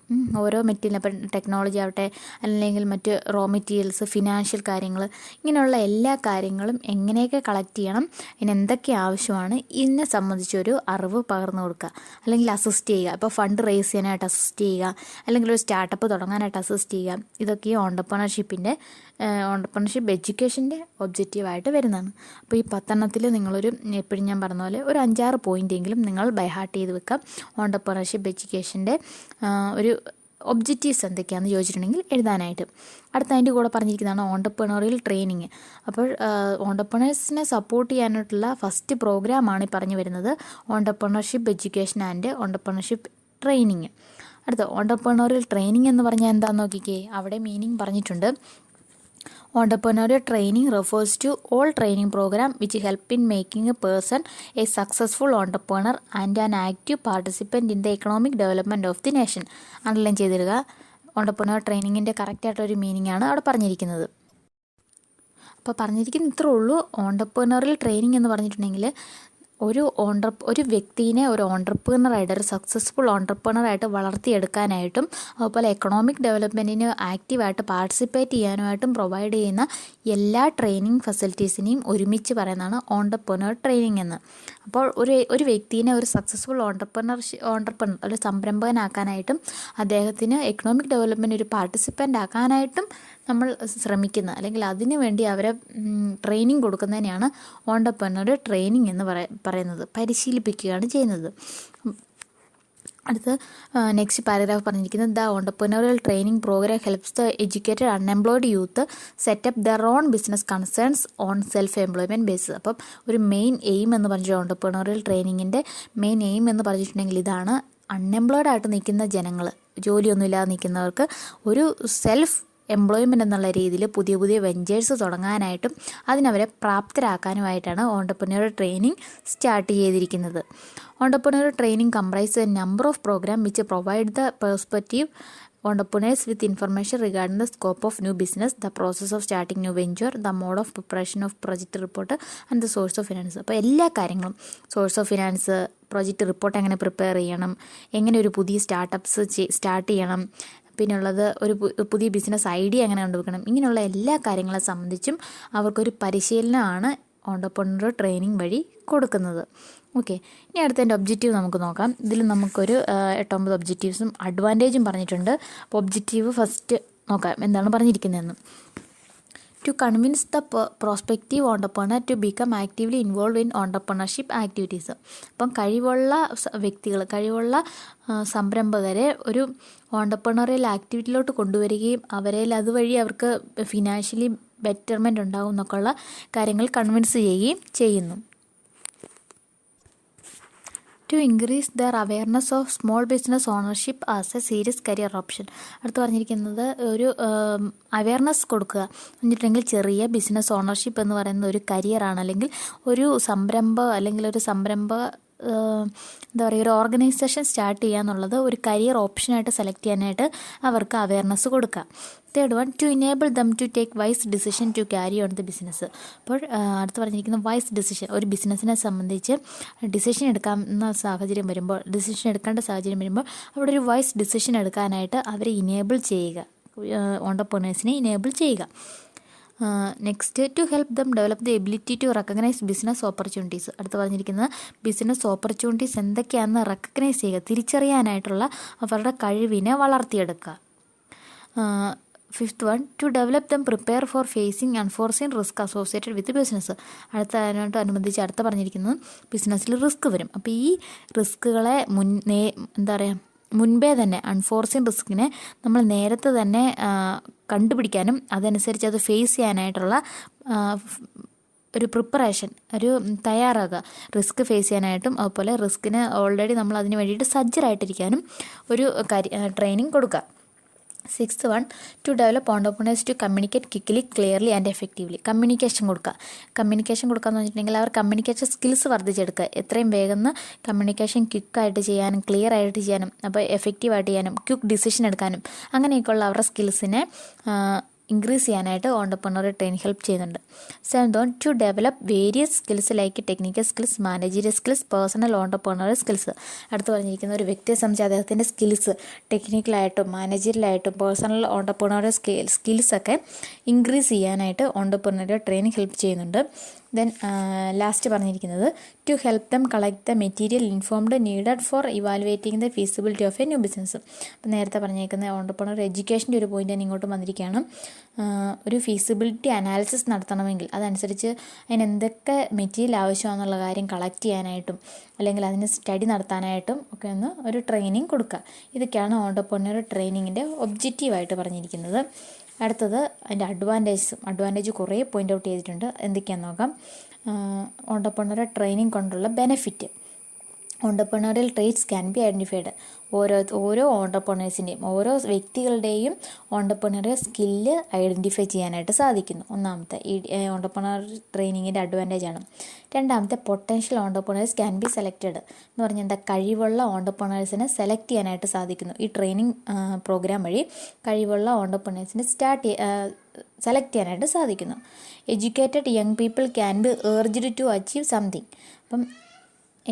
ഓരോ മെറ്റീരിയൽ ഇപ്പം ടെക്നോളജി ആവട്ടെ അല്ലെങ്കിൽ മറ്റ് റോ മെറ്റീരിയൽസ്, ഫിനാൻഷ്യൽ കാര്യങ്ങൾ, ഇങ്ങനെയുള്ള എല്ലാ കാര്യങ്ങളും എങ്ങനെയൊക്കെ കളക്ട് ചെയ്യണം, ഇതിന് എന്തൊക്കെ ആവശ്യമാണ്, ഇതിനെ സംബന്ധിച്ചൊരു അറിവ് പകർന്നു കൊടുക്കുക അല്ലെങ്കിൽ അസിസ്റ്റ് ചെയ്യുക. ഇപ്പോൾ ഫണ്ട് റേസ് ചെയ്യാനായിട്ട് അസിസ്റ്റ് ചെയ്യുക അല്ലെങ്കിൽ ഒരു സ്റ്റാർട്ടപ്പ് തുടങ്ങാനായിട്ട് അസിസ്റ്റ് ചെയ്യുക. ഇതൊക്കെ ഓണ്ടർപ്രണർഷിപ്പ് എഡ്യൂക്കേഷൻ്റെ ഒബ്ജക്റ്റീവായിട്ട് വരുന്നതാണ്. അപ്പോൾ ഈ 10 നിങ്ങളൊരു എപ്പോഴും ഞാൻ പറഞ്ഞ പോലെ ഒരു 5-6 പോയിൻ്റെങ്കിലും നിങ്ങൾ ബൈ ഹാർട്ട് ചെയ്ത് വെക്കാം. ഓണ്ടർപ്രണർഷിപ്പ് എഡ്യൂക്കേഷൻ്റെ ഒരു ഒബ്ജക്റ്റീവ്സ് എന്തൊക്കെയാണെന്ന് ചോദിച്ചിട്ടുണ്ടെങ്കിൽ എഴുതാനായിട്ട്. അടുത്ത അതിൻ്റെ കൂടെ പറഞ്ഞിരിക്കുന്നതാണ് ഓണ്ടർപ്രണറിയൽ ട്രെയിനിങ്. അപ്പോൾ ഓണ്ടർപ്രണേഴ്സിനെ സപ്പോർട്ട് ചെയ്യാനായിട്ടുള്ള ഫസ്റ്റ് പ്രോഗ്രാമാണ് ഈ പറഞ്ഞു വരുന്നത് entrepreneurship education and entrepreneurship training. അടുത്ത ഓണ്ടർപ്രണറിയൽ ട്രെയിനിങ് എന്ന് പറഞ്ഞാൽ എന്താണെന്ന് നോക്കിക്കേ, അവിടെ മീനിങ് പറഞ്ഞിട്ടുണ്ട്. Entrepreneurial training refers to all training program which help in making a person a successful entrepreneur and an active participant in the economic development of the nation. Underline ചെയ്തിടുക. Entrepreneur ട്രെയിനിങ്ങിൻ്റെ കറക്റ്റായിട്ടൊരു meaning ആണ് അവിടെ പറഞ്ഞിരിക്കുന്നത്. അപ്പോൾ പറഞ്ഞിരിക്കുന്നത് ഇത്രേ ഉള്ളൂ. ഓണ്ടർപ്രണറിയൽ ട്രെയിനിങ് എന്ന് പറഞ്ഞിട്ടുണ്ടെങ്കിൽ ഒരു വ്യക്തിനെ ഒരു ഓണ്ടർപ്രണറായിട്ട്, ഒരു സക്സസ്ഫുൾ ഓണ്ടർപ്രണറായിട്ട് വളർത്തിയെടുക്കാനായിട്ടും അതുപോലെ എക്കണോമിക് ഡെവലപ്മെൻറ്റിന് ആക്റ്റീവായിട്ട് പാർട്ടിസിപ്പേറ്റ് ചെയ്യാനുമായിട്ടും പ്രൊവൈഡ് ചെയ്യുന്ന എല്ലാ ട്രെയിനിങ് ഫെസിലിറ്റീസിനെയും ഒരുമിച്ച് പറയുന്നതാണ് ഓണ്ടർപ്രണർ ട്രെയിനിങ് എന്ന്. അപ്പോൾ ഒരു വ്യക്തിനെ ഒരു സക്സസ്ഫുൾ ഓണ്ടർപ്രണർ ഒരു സംരംഭകനാക്കാനായിട്ടും അദ്ദേഹത്തിന് എക്കണോമിക് ഡെവലപ്മെൻറ്റ് ഒരു പാർട്ടിസിപ്പൻ്റ് ആക്കാനായിട്ടും നമ്മൾ ശ്രമിക്കുന്ന, അല്ലെങ്കിൽ അതിനു വേണ്ടി അവരെ ട്രെയിനിങ് കൊടുക്കുന്നതിനെയാണ് ഓണ്ടർപ്രണർ ട്രെയിനിങ് എന്ന് പറയുന്നത്. പരിശീലിപ്പിക്കുകയാണ് ചെയ്യുന്നത്. അടുത്ത് നെക്സ്റ്റ് പാരഗ്രാഫ് പറഞ്ഞിരിക്കുന്നത്, the entrepreneurial training programme helps the educated unemployed youth set up their own business concerns on self employment basis. അപ്പം ഒരു മെയിൻ എയിം എന്ന് പറഞ്ഞിട്ട് ഓണ്ടർപ്രണറിയൽ ട്രെയിനിങ്ങിൻ്റെ മെയിൻ എയിം എന്ന് പറഞ്ഞിട്ടുണ്ടെങ്കിൽ ഇതാണ്: അൺഎംപ്ലോയ്ഡ് ആയിട്ട് നിൽക്കുന്ന ജനങ്ങൾ, ജോലിയൊന്നുമില്ലാതെ നിൽക്കുന്നവർക്ക് ഒരു സെൽഫ് എംപ്ലോയ്മെൻ്റ് എന്നുള്ള രീതിയിൽ പുതിയ പുതിയ വെഞ്ചേഴ്സ് തുടങ്ങാനായിട്ടും അതിനവരെ പ്രാപ്തരാക്കാനുമായിട്ടാണ് ഓണ്ടർപ്രണറിയൽ ട്രെയിനിങ് സ്റ്റാർട്ട് ചെയ്തിരിക്കുന്നത്. Entrepreneurial training comprise a number of programme which provide the perspective entrepreneurs with information regarding the scope of new business, the process of starting new venture, the mode of preparation of project report and the source of finance. അപ്പോൾ എല്ലാ കാര്യങ്ങളും, source of finance, project report എങ്ങനെ prepare ചെയ്യണം, എങ്ങനെ ഒരു പുതിയ startups start ചെയ്യണം, പിന്നുള്ളത് ഒരു പുതിയ ബിസിനസ് ഐഡിയ എങ്ങനെ കണ്ടുവെക്കണം, ഇങ്ങനെയുള്ള എല്ലാ കാര്യങ്ങളെ സംബന്ധിച്ചും അവർക്കൊരു പരിശീലനമാണ് ഓണ്ടർപ്രണർ ട്രെയിനിങ് വഴി കൊടുക്കുന്നത്. ഓക്കെ, ഇനി അടുത്തതിൻ്റെ ഒബ്ജക്റ്റീവ് നമുക്ക് നോക്കാം. ഇതിൽ നമുക്കൊരു 8-9 ഒബ്ജക്റ്റീവ്സും അഡ്വാൻറ്റേജും പറഞ്ഞിട്ടുണ്ട്. അപ്പോൾ ഒബ്ജക്റ്റീവ് ഫസ്റ്റ് നോക്കാം എന്താണ് പറഞ്ഞിരിക്കുന്നതെന്ന്. To convince the prospective entrepreneur to become actively involve in entrepreneurship activities. അപ്പം കഴിവുള്ള വ്യക്തികൾ, കഴിവുള്ള സംരംഭകരെ ഒരു ഓണ്ടർപ്രണറിയൽ ആക്ടിവിറ്റിയിലോട്ട് കൊണ്ടുവരികയും അവരെ അതുവഴി അവർക്ക് ഫിനാൻഷ്യലി ബെറ്റർമെൻറ്റ് ഉണ്ടാകും എന്നൊക്കെയുള്ള കാര്യങ്ങൾ കൺവിൻസ് ചെയ്യുകയും ചെയ്യുന്നു. To increase their awareness of small business ownership as a serious career option. അടുത്ത് പറഞ്ഞിരിക്കുന്നത് ഒരു അവെയർനെസ് കൊടുക്കുക എന്നിട്ടുണ്ടെങ്കിൽ ചെറിയ ബിസിനസ് ഓണർഷിപ്പ് എന്ന് പറയുന്നത് ഒരു കരിയറാണ്, അല്ലെങ്കിൽ ഒരു സംരംഭം, അല്ലെങ്കിൽ ഒരു എന്താ പറയുക, ഒരു ഓർഗനൈസേഷൻ സ്റ്റാർട്ട് ചെയ്യുക എന്നുള്ളത് ഒരു കരിയർ ഓപ്ഷനായിട്ട് സെലക്ട് ചെയ്യാനായിട്ട് അവർക്ക് അവെയർനെസ് കൊടുക്കുക. Third one, to enable them to take wise decision to carry on the business. അപ്പോൾ അടുത്ത് പറഞ്ഞിരിക്കുന്ന വൈസ് ഡിസിഷൻ, ഒരു ബിസിനസ്സിനെ സംബന്ധിച്ച് ഡിസിഷൻ എടുക്കേണ്ട സാഹചര്യം വരുമ്പോൾ അവിടെ ഒരു വൈസ് ഡിസിഷൻ എടുക്കാനായിട്ട് അവരെ ഇനേബിൾ ചെയ്യുക, ഓണ്ടർപ്രണേഴ്സിനെ ഇനേബിൾ ചെയ്യുക. Next, to help them develop the ability to recognise business opportunities. അടുത്ത് പറഞ്ഞിരിക്കുന്നത് ബിസിനസ് ഓപ്പർച്യൂണിറ്റീസ് എന്തൊക്കെയാണെന്ന് റെക്കഗ്നൈസ് ചെയ്യുക, തിരിച്ചറിയാനായിട്ടുള്ള അവരുടെ കഴിവിനെ വളർത്തിയെടുക്കുക. Fifth one, to develop them prepare for facing unforeseen risk associated with business. അതിനോടനുബന്ധിച്ച് അടുത്ത പറഞ്ഞിരിക്കുന്നത് ബിസിനസ്സിൽ റിസ്ക് വരും. അപ്പോൾ ഈ റിസ്കുകളെ മുൻപേ തന്നെ, അൺഫോർസീൻ റിസ്കിനെ നമ്മൾ നേരത്തെ തന്നെ കണ്ടുപിടിക്കാനും അതനുസരിച്ച് അത് ഫേസ് ചെയ്യാനായിട്ടുള്ള ഒരു പ്രിപ്പറേഷൻ, ഒരു തയ്യാറാകുക, റിസ്ക് ഫേസ് ചെയ്യാനായിട്ടും അതുപോലെ റിസ്കിന് ഓൾറെഡി നമ്മൾ അതിന് വേണ്ടിയിട്ട് സജ്ജരായിട്ടിരിക്കാനും ഒരു ട്രെയിനിങ് കൊടുക്കുക. Sixth one, to develop entrepreneurs to communicate quickly, clearly and effectively. Communication കൊടുക്കുക എന്ന് വെച്ചിട്ടുണ്ടെങ്കിൽ അവർ കമ്മ്യൂണിക്കേഷൻ സ്കിൽസ് വർദ്ധിച്ചെടുക്കുക, എത്രയും വേഗം കമ്മ്യൂണിക്കേഷൻ ക്വിക്കായിട്ട് ചെയ്യാനും ക്ലിയർ ആയിട്ട് ചെയ്യാനും അപ്പോൾ എഫക്റ്റീവായിട്ട് ചെയ്യാനും ക്വിക്ക് ഡിസിഷൻ എടുക്കാനും അങ്ങനെയൊക്കെയുള്ള അവരുടെ സ്കിൽസിനെ ഇൻക്രീസ് ചെയ്യാനായിട്ട് ഓണ്ടർപ്രണർ ട്രെയിനിങ് ഹെൽപ്പ് ചെയ്യുന്നുണ്ട്. Seventh one, to develop various skills like technical skills, managerial skills, personal entrepreneurial skills. അടുത്ത് പറഞ്ഞിരിക്കുന്ന ഒരു വ്യക്തിയെ സംബന്ധിച്ച് അദ്ദേഹത്തിൻ്റെ സ്കിൽസ് ടെക്നിക്കലായിട്ടും മാനേജീരിയലായിട്ടും പേഴ്സണൽ ഓണ്ടർപ്രണറിയൽ സ്കിൽസൊക്കെ ഇൻക്രീസ് ചെയ്യാനായിട്ട് ഓണ്ടർപ്രണറിയൽ ട്രെയിനിങ് ഹെൽപ്പ് ചെയ്യുന്നുണ്ട്. ദെൻ ലാസ്റ്റ് പറഞ്ഞിരിക്കുന്നത് to help them collect the material informed needed for evaluating the feasibility of a new business. അപ്പോൾ നേരത്തെ പറഞ്ഞിരിക്കുന്ന ഓണ്ടർപ്രണർ എഡ്യൂക്കേഷൻ്റെ ഒരു പോയിൻ്റ് ഞാൻ ഇങ്ങോട്ടും വന്നിരിക്കുകയാണ്. ഒരു ഫീസിബിലിറ്റി അനാലിസിസ് നടത്തണമെങ്കിൽ അതനുസരിച്ച് അതിനെന്തൊക്കെ മെറ്റീരിയൽ ആവശ്യമാണെന്നുള്ള കാര്യം കളക്ട് ചെയ്യാനായിട്ടും അല്ലെങ്കിൽ അതിന് സ്റ്റഡി നടത്താനായിട്ടും ഒക്കെ ഒരു ട്രെയിനിങ് കൊടുക്കുക. ഇതൊക്കെയാണ് ഓണ്ടർപ്രണർ ട്രെയിനിങ്ങിൻ്റെ ഒബ്ജക്റ്റീവായിട്ട് പറഞ്ഞിരിക്കുന്നത്. അടുത്തത് അതിൻ്റെ അഡ്വാൻറ്റേജ് കുറേ പോയിൻ്റ് ഔട്ട് ചെയ്തിട്ടുണ്ട്. എന്തൊക്കെയാണെന്ന് നോക്കാം. ഓണ്ടർപ്രണർ ട്രെയിനിങ് കൊണ്ടുള്ള benefit. Entrepreneurial traits can be identified. ഓരോ ഓണ്ടർപ്രണേഴ്സിൻ്റെയും ഓരോ വ്യക്തികളുടെയും ഓണ്ടർപ്രണറിയൽ സ്കില്ല് ഐഡൻറ്റിഫൈ ചെയ്യാനായിട്ട് സാധിക്കുന്നു. ഒന്നാമത്തെ ഈ ഓണ്ടർപ്രണർ ട്രെയിനിങ്ങിൻ്റെ അഡ്വാൻറ്റേജാണ്. രണ്ടാമത്തെ, potential entrepreneurs can B selected എന്ന് പറഞ്ഞാൽ കഴിവുള്ള ഓണ്ടർപ്രണേഴ്സിനെ സെലക്ട് ചെയ്യാനായിട്ട് സാധിക്കുന്നു. ഈ ട്രെയിനിങ് പ്രോഗ്രാം വഴി കഴിവുള്ള ഓണ്ടർപ്രണേഴ്സിനെ സെലക്ട് ചെയ്യാനായിട്ട് സാധിക്കുന്നു. Educated young people can be urged to achieve something. അപ്പം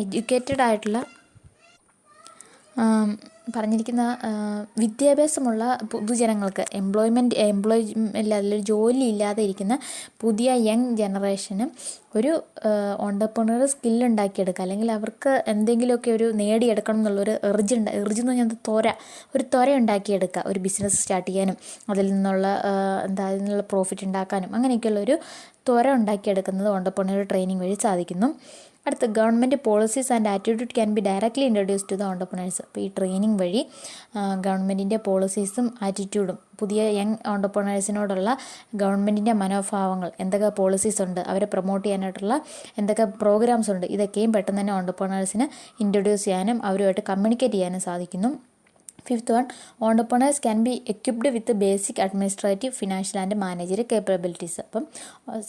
എഡ്യൂക്കേറ്റഡ് ആയിട്ടുള്ള പറഞ്ഞിരിക്കുന്ന വിദ്യാഭ്യാസമുള്ള പൊതുജനങ്ങൾക്ക് അല്ലെങ്കിൽ ജോലി ഇല്ലാതെ ഇരിക്കുന്ന പുതിയ യങ് ജനറേഷന് ഒരു ഓണ്ടർപ്രണർ സ്കില്ല് ഉണ്ടാക്കിയെടുക്കുക, അല്ലെങ്കിൽ അവർക്ക് എന്തെങ്കിലുമൊക്കെ ഒരു നേടിയെടുക്കണം എന്നുള്ളൊരു എർജ് എന്ന് പറഞ്ഞാൽ ഒരു ത്വര ഉണ്ടാക്കിയെടുക്കുക, ഒരു ബിസിനസ് സ്റ്റാർട്ട് ചെയ്യാനും അതിൽ നിന്നുള്ള അതിൽ നിന്നുള്ള പ്രോഫിറ്റ് ഉണ്ടാക്കാനും അങ്ങനെയൊക്കെയുള്ളൊരു ത്വര ഉണ്ടാക്കിയെടുക്കുന്നത് ഓണ്ടർപ്രണർ ട്രെയിനിങ് വഴി സാധിക്കുന്നു. അടുത്ത government policies and attitude can be directly introduce to the entrepreneurs. അപ്പോൾ ഈ ട്രെയിനിങ് വഴി ഗവൺമെൻറ്റിൻ്റെ പോളിസീസും ആറ്റിറ്റ്യൂഡും പുതിയ യങ് ഓണ്ടർപ്രണേഴ്സിനോടുള്ള ഗവൺമെൻറ്റിൻ്റെ മനോഭാവങ്ങൾ, എന്തൊക്കെ പോളിസീസ് ഉണ്ട്, അവരെ പ്രൊമോട്ട് ചെയ്യാനായിട്ടുള്ള എന്തൊക്കെ പ്രോഗ്രാംസ് ഉണ്ട്, ഇതൊക്കെയും പെട്ടെന്ന് തന്നെ ഓണ്ടർപ്രണേഴ്സിന് ഇൻട്രൊഡ്യൂസ് ചെയ്യാനും അവരുമായിട്ട് കമ്മ്യൂണിക്കേറ്റ് ചെയ്യാനും സാധിക്കുന്നു. Fifth one, entrepreneurs can be equipped with basic administrative, financial and managerial capabilities. അപ്പം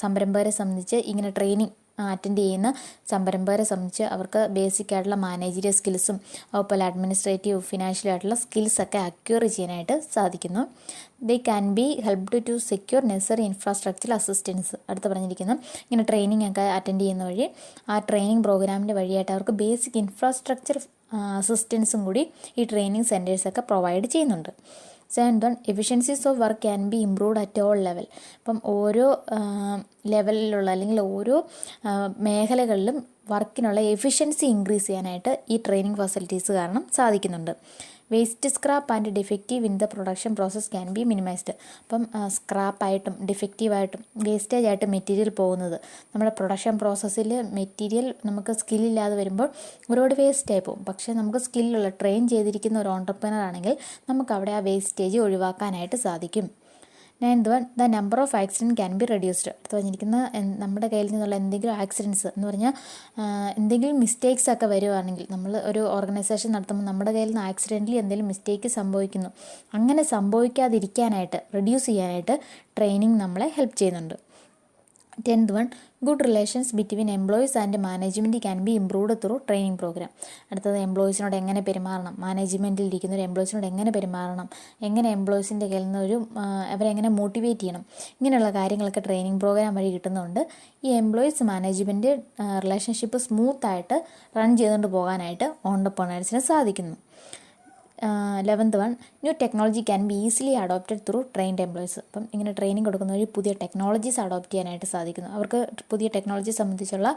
സംരംഭകരെ സംബന്ധിച്ച് ഇങ്ങനെ ട്രെയിനിങ് അറ്റൻഡ് ചെയ്യുന്ന സംരംഭകരെ സംബന്ധിച്ച് അവർക്ക് ബേസിക് ആയിട്ടുള്ള മാനേജറിയൽ സ്കിൽസും അതുപോലെ അഡ്മിനിസ്ട്രേറ്റീവ് ഫിനാൻഷ്യൽ ആയിട്ടുള്ള സ്കിൽസൊക്കെ അക്വയർ ചെയ്യാനായിട്ട് സാധിക്കുന്നു. They can be helped to secure necessary infrastructural assistance. അടുത്ത് പറഞ്ഞിരിക്കുന്ന ഇങ്ങനെ ട്രെയിനിങ് ഒക്കെ അറ്റൻഡ് ചെയ്യുന്ന വഴി ആ ട്രെയിനിങ് പ്രോഗ്രാമിൻ്റെ വഴിയായിട്ട് അവർക്ക് ബേസിക് ഇൻഫ്രാസ്ട്രക്ചർ അസിസ്റ്റൻസും കൂടി ഈ ട്രെയിനിങ് സെൻറ്റേഴ്സൊക്കെ പ്രൊവൈഡ് ചെയ്യുന്നുണ്ട്. Seventh one, efficiencies of work can be improved at all level. അപ്പം ഓരോ ലെവലിലുള്ള അല്ലെങ്കിൽ ഓരോ മേഖലകളിലും വർക്കിനുള്ള എഫിഷ്യൻസി ഇൻക്രീസ് ചെയ്യാനായിട്ട് ഈ ട്രെയിനിങ് ഫെസിലിറ്റീസ് കാരണം സാധിക്കുന്നുണ്ട്. Waste scrap and defective in the production process can be minimised. അപ്പം സ്ക്രാപ്പായിട്ടും ഡിഫക്റ്റീവായിട്ടും വേസ്റ്റേജ് ആയിട്ട് മെറ്റീരിയൽ പോകുന്നത് നമ്മുടെ പ്രൊഡക്ഷൻ പ്രോസസ്സിൽ മെറ്റീരിയൽ നമുക്ക് സ്കില്ലില്ലാതെ വരുമ്പോൾ ഒരുപാട് വേസ്റ്റായി പോകും. പക്ഷേ നമുക്ക് സ്കില്ലുള്ള ട്രെയിൻ ചെയ്തിരിക്കുന്ന ഒരു ഓണ്ടർപ്രണർ ആണെങ്കിൽ നമുക്ക് അവിടെ ആ വേസ്റ്റേജ് ഒഴിവാക്കാനായിട്ട് സാധിക്കും. Ninth one, the number of accident can be reduced. അടുത്ത് പറഞ്ഞിരിക്കുന്ന നമ്മുടെ കയ്യിൽ നിന്നുള്ള എന്തെങ്കിലും ആക്സിഡൻറ്റ്സ് എന്ന് പറഞ്ഞാൽ എന്തെങ്കിലും മിസ്റ്റേക്സ് ഒക്കെ വരുവാണെങ്കിൽ, നമ്മൾ ഒരു ഓർഗനൈസേഷൻ നടത്തുമ്പോൾ നമ്മുടെ കയ്യിൽ നിന്ന് ആക്സിഡൻ്റലി എന്തെങ്കിലും മിസ്റ്റേക്ക് സംഭവിക്കുന്നു, അങ്ങനെ സംഭവിക്കാതിരിക്കാനായിട്ട് റെഡ്യൂസ് ചെയ്യാനായിട്ട് ട്രെയിനിങ് നമ്മളെ ഹെൽപ്പ് ചെയ്യുന്നുണ്ട്. 10th one, good relations between employees and management can be improved through training program. അടുത്തത് എംപ്ലോയീസിനോട് എങ്ങനെ പെരുമാറണം, മാനേജ്മെൻറ്റിൽ ഇരിക്കുന്ന ഒരു എംപ്ലോയീസിനോട് എങ്ങനെ പെരുമാറണം, എങ്ങനെ എംപ്ലോയീസിൻ്റെ കയ്യിൽ നിന്ന് അവരെങ്ങനെ മോട്ടിവേറ്റ് ചെയ്യണം, ഇങ്ങനെയുള്ള കാര്യങ്ങളൊക്കെ ട്രെയിനിങ് പ്രോഗ്രാം വഴി കിട്ടുന്നതുകൊണ്ട് ഈ എംപ്ലോയീസ് മാനേജ്മെൻറ്റ് റിലേഷൻഷിപ്പ് സ്മൂത്തായിട്ട് റൺ ചെയ്തുകൊണ്ട് പോകാനായിട്ട് ഓണ്ടർപ്രണേഴ്സിന് സാധിക്കുന്നു. 11th one, new technology can be easily adopted through trained employees. അപ്പം ഇങ്ങനെ ട്രെയിനിങ് കൊടുക്കുന്ന വഴി പുതിയ ടെക്നോളജീസ് അഡോപ്റ്റ് ചെയ്യാനായിട്ട് സാധിക്കുന്നു, അവർക്ക് പുതിയ ടെക്നോളജി സംബന്ധിച്ചുള്ള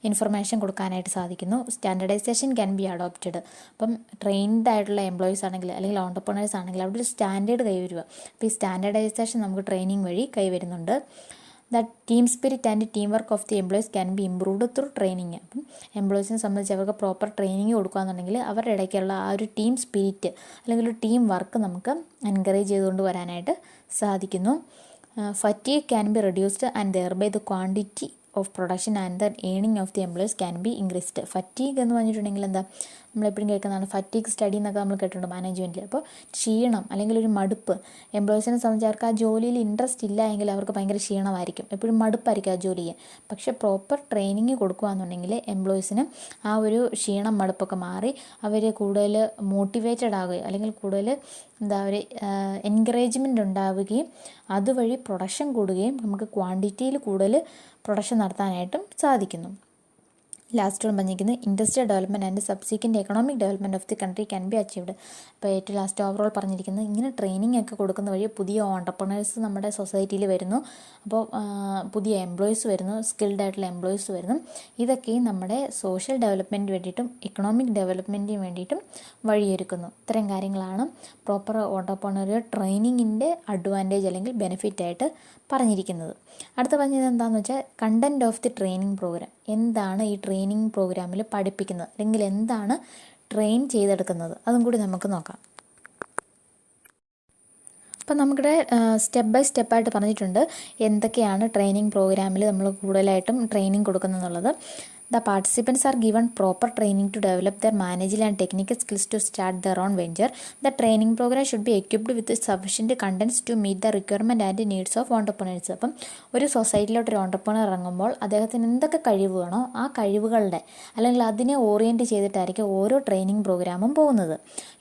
ഇൻഫർമേഷൻ കൊടുക്കാനായിട്ട് സാധിക്കുന്നു. Standardisation can be adopted. അപ്പം ട്രെയിൻഡ് ആയിട്ടുള്ള എംപ്ലോയീസ് ആണെങ്കിൽ അല്ലെങ്കിൽ ഓണ്ടർപ്രണേഴ്സ് ആണെങ്കിൽ അവിടെ ഒരു സ്റ്റാൻഡേർഡ് കൈവരുക. അപ്പോൾ ഈ സ്റ്റാൻഡർഡൈസേഷൻ നമുക്ക് ട്രെയിനിങ് വഴി കൈവരുന്നുണ്ട്. That team spirit and team work of the employees can be improved through training. അപ്പം എംപ്ലോയീസിനെ സംബന്ധിച്ച് അവർക്ക് പ്രോപ്പർ ട്രെയിനിങ് കൊടുക്കുകയെന്നുണ്ടെങ്കിൽ അവരുടെ ഇടയ്ക്കുള്ള ആ ഒരു ടീം സ്പിരിറ്റ് അല്ലെങ്കിൽ ഒരു ടീം വർക്ക് നമുക്ക് എൻകറേജ് ചെയ്തുകൊണ്ട് വരാനായിട്ട് സാധിക്കുന്നു. Fatigue can be reduced and thereby the quantity of production and the earning of the employees can be increased. Fatigue എന്ന് പറഞ്ഞിട്ടുണ്ടെങ്കിൽ എന്താ, നമ്മളെപ്പോഴും കേൾക്കുന്നതാണ് ഫറ്റീഗ് സ്റ്റഡി എന്നൊക്കെ നമ്മൾ കേട്ടിട്ടുണ്ട് മാനേജ്മെൻറ്റിൽ. അപ്പോൾ ക്ഷീണം അല്ലെങ്കിൽ ഒരു മടുപ്പ് എംപ്ലോയീസിനെ സംബന്ധിച്ച് അവർക്ക് ആ ജോലിയിൽ ഇൻട്രസ്റ്റ് ഇല്ല എങ്കിൽ അവർക്ക് ഭയങ്കര ക്ഷീണമായിരിക്കും, എപ്പോഴും മടുപ്പായിരിക്കും ആ ജോലി ചെയ്യാൻ. പക്ഷേ പ്രോപ്പർ ട്രെയിനിങ് കൊടുക്കുകയെന്നുണ്ടെങ്കിൽ എംപ്ലോയീസിന് ആ ഒരു ക്ഷീണം മടുപ്പൊക്കെ മാറി അവർ കൂടുതൽ മോട്ടിവേറ്റഡ് ആവുകയും അല്ലെങ്കിൽ കൂടുതൽ ഒരു എൻകറേജ്മെൻ്റ് ഉണ്ടാവുകയും അതുവഴി പ്രൊഡക്ഷൻ കൂടുകയും നമുക്ക് ക്വാണ്ടിറ്റിയിൽ കൂടുതൽ പ്രൊഡക്ഷൻ നടത്താനായിട്ടും സാധിക്കുന്നു. ലാസ്റ്റ് പറഞ്ഞിരിക്കുന്നത് industrial development and subsequent economic development of the country can be achieved. അപ്പോൾ ഏറ്റവും ലാസ്റ്റ് ഓവറോൾ പറഞ്ഞിരിക്കുന്നത് ഇങ്ങനെ ട്രെയിനിങ് ഒക്കെ കൊടുക്കുന്ന വഴി പുതിയ ഓണ്ടർപ്രണേഴ്സ് നമ്മുടെ സൊസൈറ്റിയിൽ വരുന്നു. അപ്പോൾ പുതിയ എംപ്ലോയീസ് വരുന്നു, സ്കിൽഡ് ആയിട്ടുള്ള എംപ്ലോയീസ് വരുന്നു. ഇതൊക്കെയും നമ്മുടെ സോഷ്യൽ ഡെവലപ്മെൻറ്റിന് വേണ്ടിയിട്ടും എക്കണോമിക് ഡെവലപ്മെൻറ്റിന് വേണ്ടിയിട്ടും വഴിയൊരുക്കുന്നു. ഇത്തരം കാര്യങ്ങളാണ് പ്രോപ്പർ ഓണ്ടർപ്രണറിയൽ ട്രെയിനിങ്ങിൻ്റെ അഡ്വാൻറ്റേജ് അല്ലെങ്കിൽ ബെനിഫിറ്റ് ആയിട്ട് പറഞ്ഞിരിക്കുന്നത്. അടുത്ത പറഞ്ഞത് എന്താണെന്ന് വെച്ചാൽ content of the training programme. എന്താണ് ഈ ട്രെയിനിങ് പ്രോഗ്രാമിൽ പഠിപ്പിക്കുന്നത് അല്ലെങ്കിൽ എന്താണ് ട്രെയിൻ ചെയ്തെടുക്കുന്നത്, അതും കൂടി നമുക്ക് നോക്കാം. അപ്പം നമുക്കിവിടെ സ്റ്റെപ്പ് ബൈ സ്റ്റെപ്പായിട്ട് പറഞ്ഞിട്ടുണ്ട് എന്തൊക്കെയാണ് ട്രെയിനിങ് പ്രോഗ്രാമിൽ നമ്മൾ കൂടുതലായിട്ടും training കൊടുക്കുന്നതെന്നുള്ളത്. The participants are given proper training to develop their managerial and technical skills to start their own venture. The training program should be equipped with sufficient contents to meet the requirement and needs of entrepreneurs. അപ്പം ഒരു സൊസൈറ്റിയിലോട്ട് ഒരു entrepreneur ഇറങ്ങുമ്പോൾ അദ്ദേഹത്തിന് എന്തൊക്കെ കഴിവ് വേണോ ആ കഴിവുകളുടെ അല്ലെങ്കിൽ അതിനെ ഓറിയൻറ്റ് ചെയ്തിട്ടായിരിക്കും ഓരോ ട്രെയിനിങ് പ്രോഗ്രാമും പോകുന്നത്.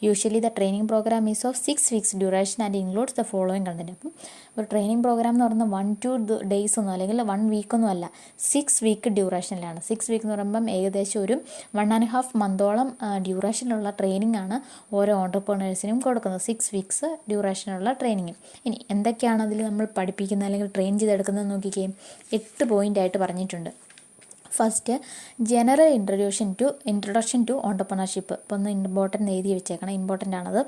Usually the training programme is of 6 weeks duration and includes the following content. അപ്പം ഒരു ട്രെയിനിങ് പ്രോഗ്രാം എന്ന് പറയുന്നത് 1-2 days ഒന്നും അല്ലെങ്കിൽ 1 week ഒന്നും അല്ല, 6 week ഡ്യൂറേഷനിലാണ്. 6 വീക്ക് എന്ന് പറയുമ്പം ഏകദേശം ഒരു 1.5 മന്തോളം ഡ്യൂറേഷനുള്ള ട്രെയിനിങ് ആണ് ഓരോ ഓണ്ടർപ്രണേഴ്സിനും കൊടുക്കുന്നത്. 6 വീക്സ് ഡ്യൂറേഷനുള്ള ട്രെയിനിങ്. ഇനി എന്തൊക്കെയാണ് അതിൽ നമ്മൾ പഠിപ്പിക്കുന്നത് അല്ലെങ്കിൽ ട്രെയിൻ ചെയ്തെടുക്കുന്നത് നോക്കിക്കുകയും 8 പോയിൻ്റായിട്ട് പറഞ്ഞിട്ടുണ്ട്. First, general introduction to entrepreneurship. ഇപ്പോൾ ഒന്ന് ഇമ്പോർട്ടൻ്റ് എഴുതി വെച്ചേക്കണം, ഇമ്പോർട്ടൻ്റ് ആണത്.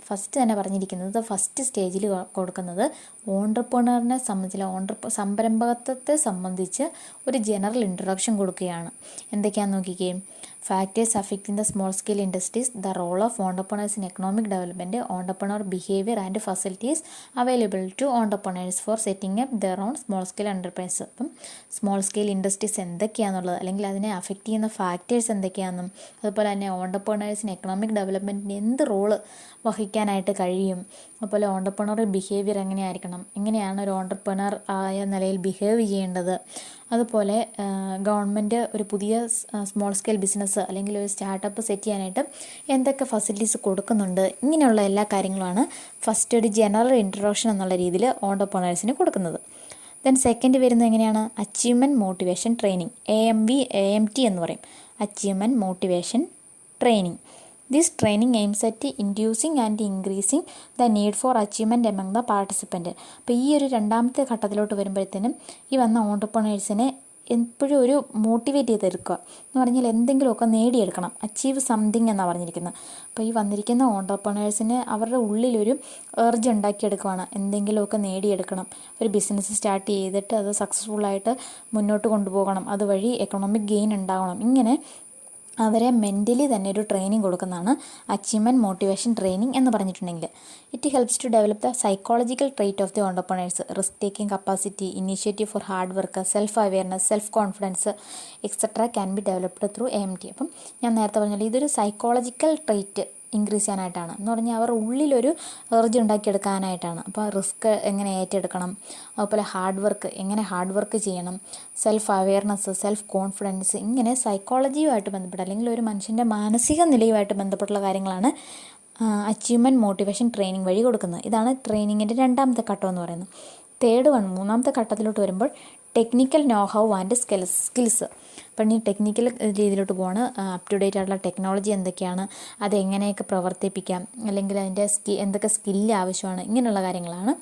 ഫസ്റ്റ് തന്നെ പറഞ്ഞിരിക്കുന്നത് ഫസ്റ്റ് സ്റ്റേജിൽ കൊടുക്കുന്നത് ഓണ്ടർപ്രണറിനെ സംബന്ധിച്ചുള്ള സംരംഭകത്വത്തെ സംബന്ധിച്ച് ഒരു ജനറൽ ഇൻട്രൊഡക്ഷൻ കൊടുക്കുകയാണ്. എന്തൊക്കെയാണെന്ന് നോക്കിക്കുകയും factors affecting the small scale industries, the role of entrepreneurs in economic development, entrepreneur behaviour and facilities available to entrepreneurs for setting up their own small scale enterprise. അപ്പം small scale industries എന്തൊക്കെയാണെന്നുള്ളത് അല്ലെങ്കിൽ അതിനെ affect ചെയ്യുന്ന factors എന്തൊക്കെയാണെന്നും അതുപോലെ തന്നെ ഓണ്ടർപ്രണേഴ്സിന് economic ഡെവലപ്മെൻറ്റിന് എന്ത് role വഹിക്കാനായിട്ട് കഴിയും, അതുപോലെ ഓണ്ടർപ്രണർ ബിഹേവിയർ എങ്ങനെയായിരിക്കണം, എങ്ങനെയാണ് ഒരു ഓണ്ടർപ്രണർ ആയ നിലയിൽ ബിഹേവ് ചെയ്യേണ്ടത്, അതുപോലെ ഗവൺമെൻറ് ഒരു പുതിയ സ്മോൾ സ്കെയിൽ ബിസിനസ് അല്ലെങ്കിൽ ഒരു സ്റ്റാർട്ടപ്പ് സെറ്റ് ചെയ്യാനായിട്ട് എന്തൊക്കെ ഫെസിലിറ്റീസ് കൊടുക്കുന്നുണ്ട്, ഇങ്ങനെയുള്ള എല്ലാ കാര്യങ്ങളുമാണ് ഫസ്റ്റ് ഒരു ജനറൽ ഇൻട്രൊഡക്ഷൻ എന്നുള്ള രീതിയിൽ ഓണ്ടർപ്രണേഴ്സിന് കൊടുക്കുന്നത്. ദെൻ സെക്കൻഡ് വരുന്നത് എങ്ങനെയാണ്, അച്ചീവ്മെൻറ്റ് മോട്ടിവേഷൻ ട്രെയിനിങ്, AMT എന്ന് പറയും, achievement motivation training. This training aims at inducing and increasing the need for achievement among the participant. അപ്പോൾ ഈ ഒരു രണ്ടാമത്തെ ഘട്ടത്തിലോട്ട് വരുമ്പോഴത്തേനും ഈ വന്ന ഓണ്ടർപ്രണേഴ്സിനെ എപ്പോഴും ഒരു മോട്ടിവേറ്റ് ചെയ്തെടുക്കുക എന്ന് പറഞ്ഞാൽ എന്തെങ്കിലുമൊക്കെ നേടിയെടുക്കണം, അച്ചീവ് സംതിങ് എന്നാണ് പറഞ്ഞിരിക്കുന്നത്. അപ്പോൾ ഈ വന്നിരിക്കുന്ന ഓണ്ടർപ്രണേഴ്സിന് അവരുടെ ഉള്ളിലൊരു എർജ് ഉണ്ടാക്കിയെടുക്കുകയാണ്, എന്തെങ്കിലുമൊക്കെ നേടിയെടുക്കണം, ഒരു ബിസിനസ് സ്റ്റാർട്ട് ചെയ്തിട്ട് അത് സക്സസ്ഫുള്ളായിട്ട് മുന്നോട്ട് കൊണ്ടുപോകണം, അതുവഴി എക്കണോമിക് ഗെയിൻ ഉണ്ടാവണം. ഇങ്ങനെ അവരെ മെൻ്റലി തന്നെ ഒരു ട്രെയിനിങ് കൊടുക്കുന്നതാണ് അച്ചീവ്മെൻറ്റ് മോട്ടിവേഷൻ ട്രെയിനിങ് എന്ന് പറഞ്ഞിട്ടുണ്ടെങ്കിൽ. It helps to develop the psychological trait of the entrepreneurs, risk taking capacity, initiative for hard work, self awareness, self confidence etcetera can be developed through AMT. അപ്പം ഞാൻ നേരത്തെ പറഞ്ഞാൽ ഇതൊരു psychological trait increase ചെയ്യാനായിട്ടാണ് എന്ന് പറഞ്ഞാൽ അവരുടെ ഉള്ളിലൊരു എർജ് ഉണ്ടാക്കിയെടുക്കാനായിട്ടാണ്. അപ്പോൾ റിസ്ക് എങ്ങനെ ഏറ്റെടുക്കണം, അതുപോലെ എങ്ങനെ ഹാർഡ് വർക്ക് ചെയ്യണം, സെൽഫ് അവെയർനെസ്, സെൽഫ് കോൺഫിഡൻസ്, ഇങ്ങനെ സൈക്കോളജിയുമായിട്ട് ബന്ധപ്പെട്ട അല്ലെങ്കിൽ ഒരു മനുഷ്യൻ്റെ മാനസിക നിലയുമായിട്ട് ബന്ധപ്പെട്ടുള്ള കാര്യങ്ങളാണ് അച്ചീവ്മെൻറ്റ് മോട്ടിവേഷൻ ട്രെയിനിങ് വഴി കൊടുക്കുന്നത്. ഇതാണ് ട്രെയിനിങ്ങിൻ്റെ രണ്ടാമത്തെ ഘട്ടം എന്ന് പറയുന്നത്. മൂന്നാമത്തെ ഘട്ടത്തിലോട്ട് വരുമ്പോൾ technical know how and skills. അപ്പം ഈ ടെക്നിക്കൽ രീതിയിലോട്ട് പോവാണ്. അപ് ടു ഡേറ്റ് ആയിട്ടുള്ള ടെക്നോളജി എന്തൊക്കെയാണ്, അതെങ്ങനെയൊക്കെ പ്രവർത്തിപ്പിക്കാം, അല്ലെങ്കിൽ അതിൻ്റെ എന്തൊക്കെ സ്കില്ല് ആവശ്യമാണ്, ഇങ്ങനെയുള്ള കാര്യങ്ങളാണ്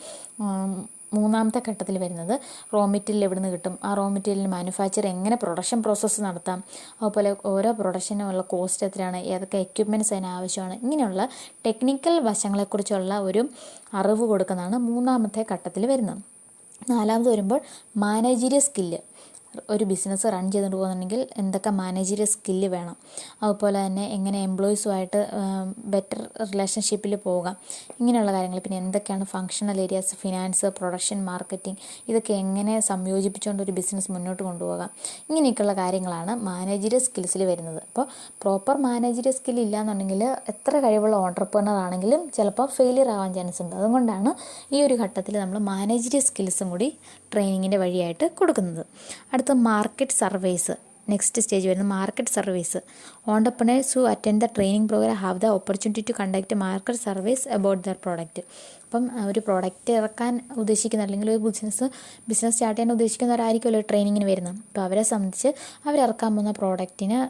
മൂന്നാമത്തെ ഘട്ടത്തിൽ വരുന്നത്. റോ മെറ്റീരിയൽ എവിടെ നിന്ന് കിട്ടും, ആ റോ മെറ്റീരിയൽ മാനുഫാക്ചർ എങ്ങനെ പ്രൊഡക്ഷൻ പ്രോസസ്സ് നടത്താം, അതുപോലെ ഓരോ പ്രൊഡക്ഷനുള്ള കോസ്റ്റ് എത്രയാണ്, ഏതൊക്കെ എക്യുപ്മെൻറ്റ്സ് അതിന് ആവശ്യമാണ്, ഇങ്ങനെയുള്ള ടെക്നിക്കൽ വശങ്ങളെക്കുറിച്ചുള്ള ഒരു അറിവ് കൊടുക്കുന്നതാണ് മൂന്നാമത്തെ ഘട്ടത്തിൽ വരുന്നത്. നാലാമത് വരുമ്പോൾ മാനേജീരിയൽ സ്കില്ല്. ഒരു ബിസിനസ് റൺ ചെയ്തുകൊണ്ട് പോകുന്നുണ്ടെങ്കിൽ എന്തൊക്കെ മാനേജീരിയൽ സ്കില്ല് വേണം, അതുപോലെ തന്നെ എങ്ങനെ എംപ്ലോയീസുമായിട്ട് ബെറ്റർ റിലേഷൻഷിപ്പിൽ പോകാം, ഇങ്ങനെയുള്ള കാര്യങ്ങൾ. പിന്നെ എന്തൊക്കെയാണ് functional areas, finance, production, marketing, ഇതൊക്കെ എങ്ങനെ സംയോജിപ്പിച്ചുകൊണ്ട് ഒരു ബിസിനസ് മുന്നോട്ട് കൊണ്ടുപോകാം, ഇങ്ങനെയൊക്കെയുള്ള കാര്യങ്ങളാണ് മാനേജീരിയൽ സ്കിൽസിൽ വരുന്നത്. അപ്പോൾ പ്രോപ്പർ മാനേജീരിയൽ സ്കിൽ ഇല്ലയെന്നുണ്ടെങ്കിൽ എത്ര കഴിവുള്ള ഓണ്ടർപ്രണർ ആണെങ്കിലും ചിലപ്പോൾ ഫെയിലിയർ ആവാൻ ചാൻസ് ഉണ്ട്. അതുകൊണ്ടാണ് ഈ ഒരു ഘട്ടത്തിൽ നമ്മൾ മാനേജീരിയൽ സ്കിൽസും കൂടി ട്രെയിനിങ്ങിൻ്റെ വഴിയായിട്ട് കൊടുക്കുന്നത്. അടുത്ത മാർക്കറ്റ് സർവേസ്, നെക്സ്റ്റ് സ്റ്റേജ് വരുന്നത് market surveys. Entrepreneurs who attend the training programme have the opportunity to conduct market surveys about their product. അപ്പം ഒരു പ്രോഡക്റ്റ് ഇറക്കാൻ ഉദ്ദേശിക്കുന്ന അല്ലെങ്കിൽ ഒരു ബിസിനസ് സ്റ്റാർട്ട് ചെയ്യാൻ ഉദ്ദേശിക്കുന്നവരായിരിക്കുമല്ലോ ട്രെയിനിങ്ങിന് വരുന്നത്. അപ്പോൾ അവരെ സംബന്ധിച്ച് അവരിറക്കാൻ പോകുന്ന പ്രോഡക്റ്റിന്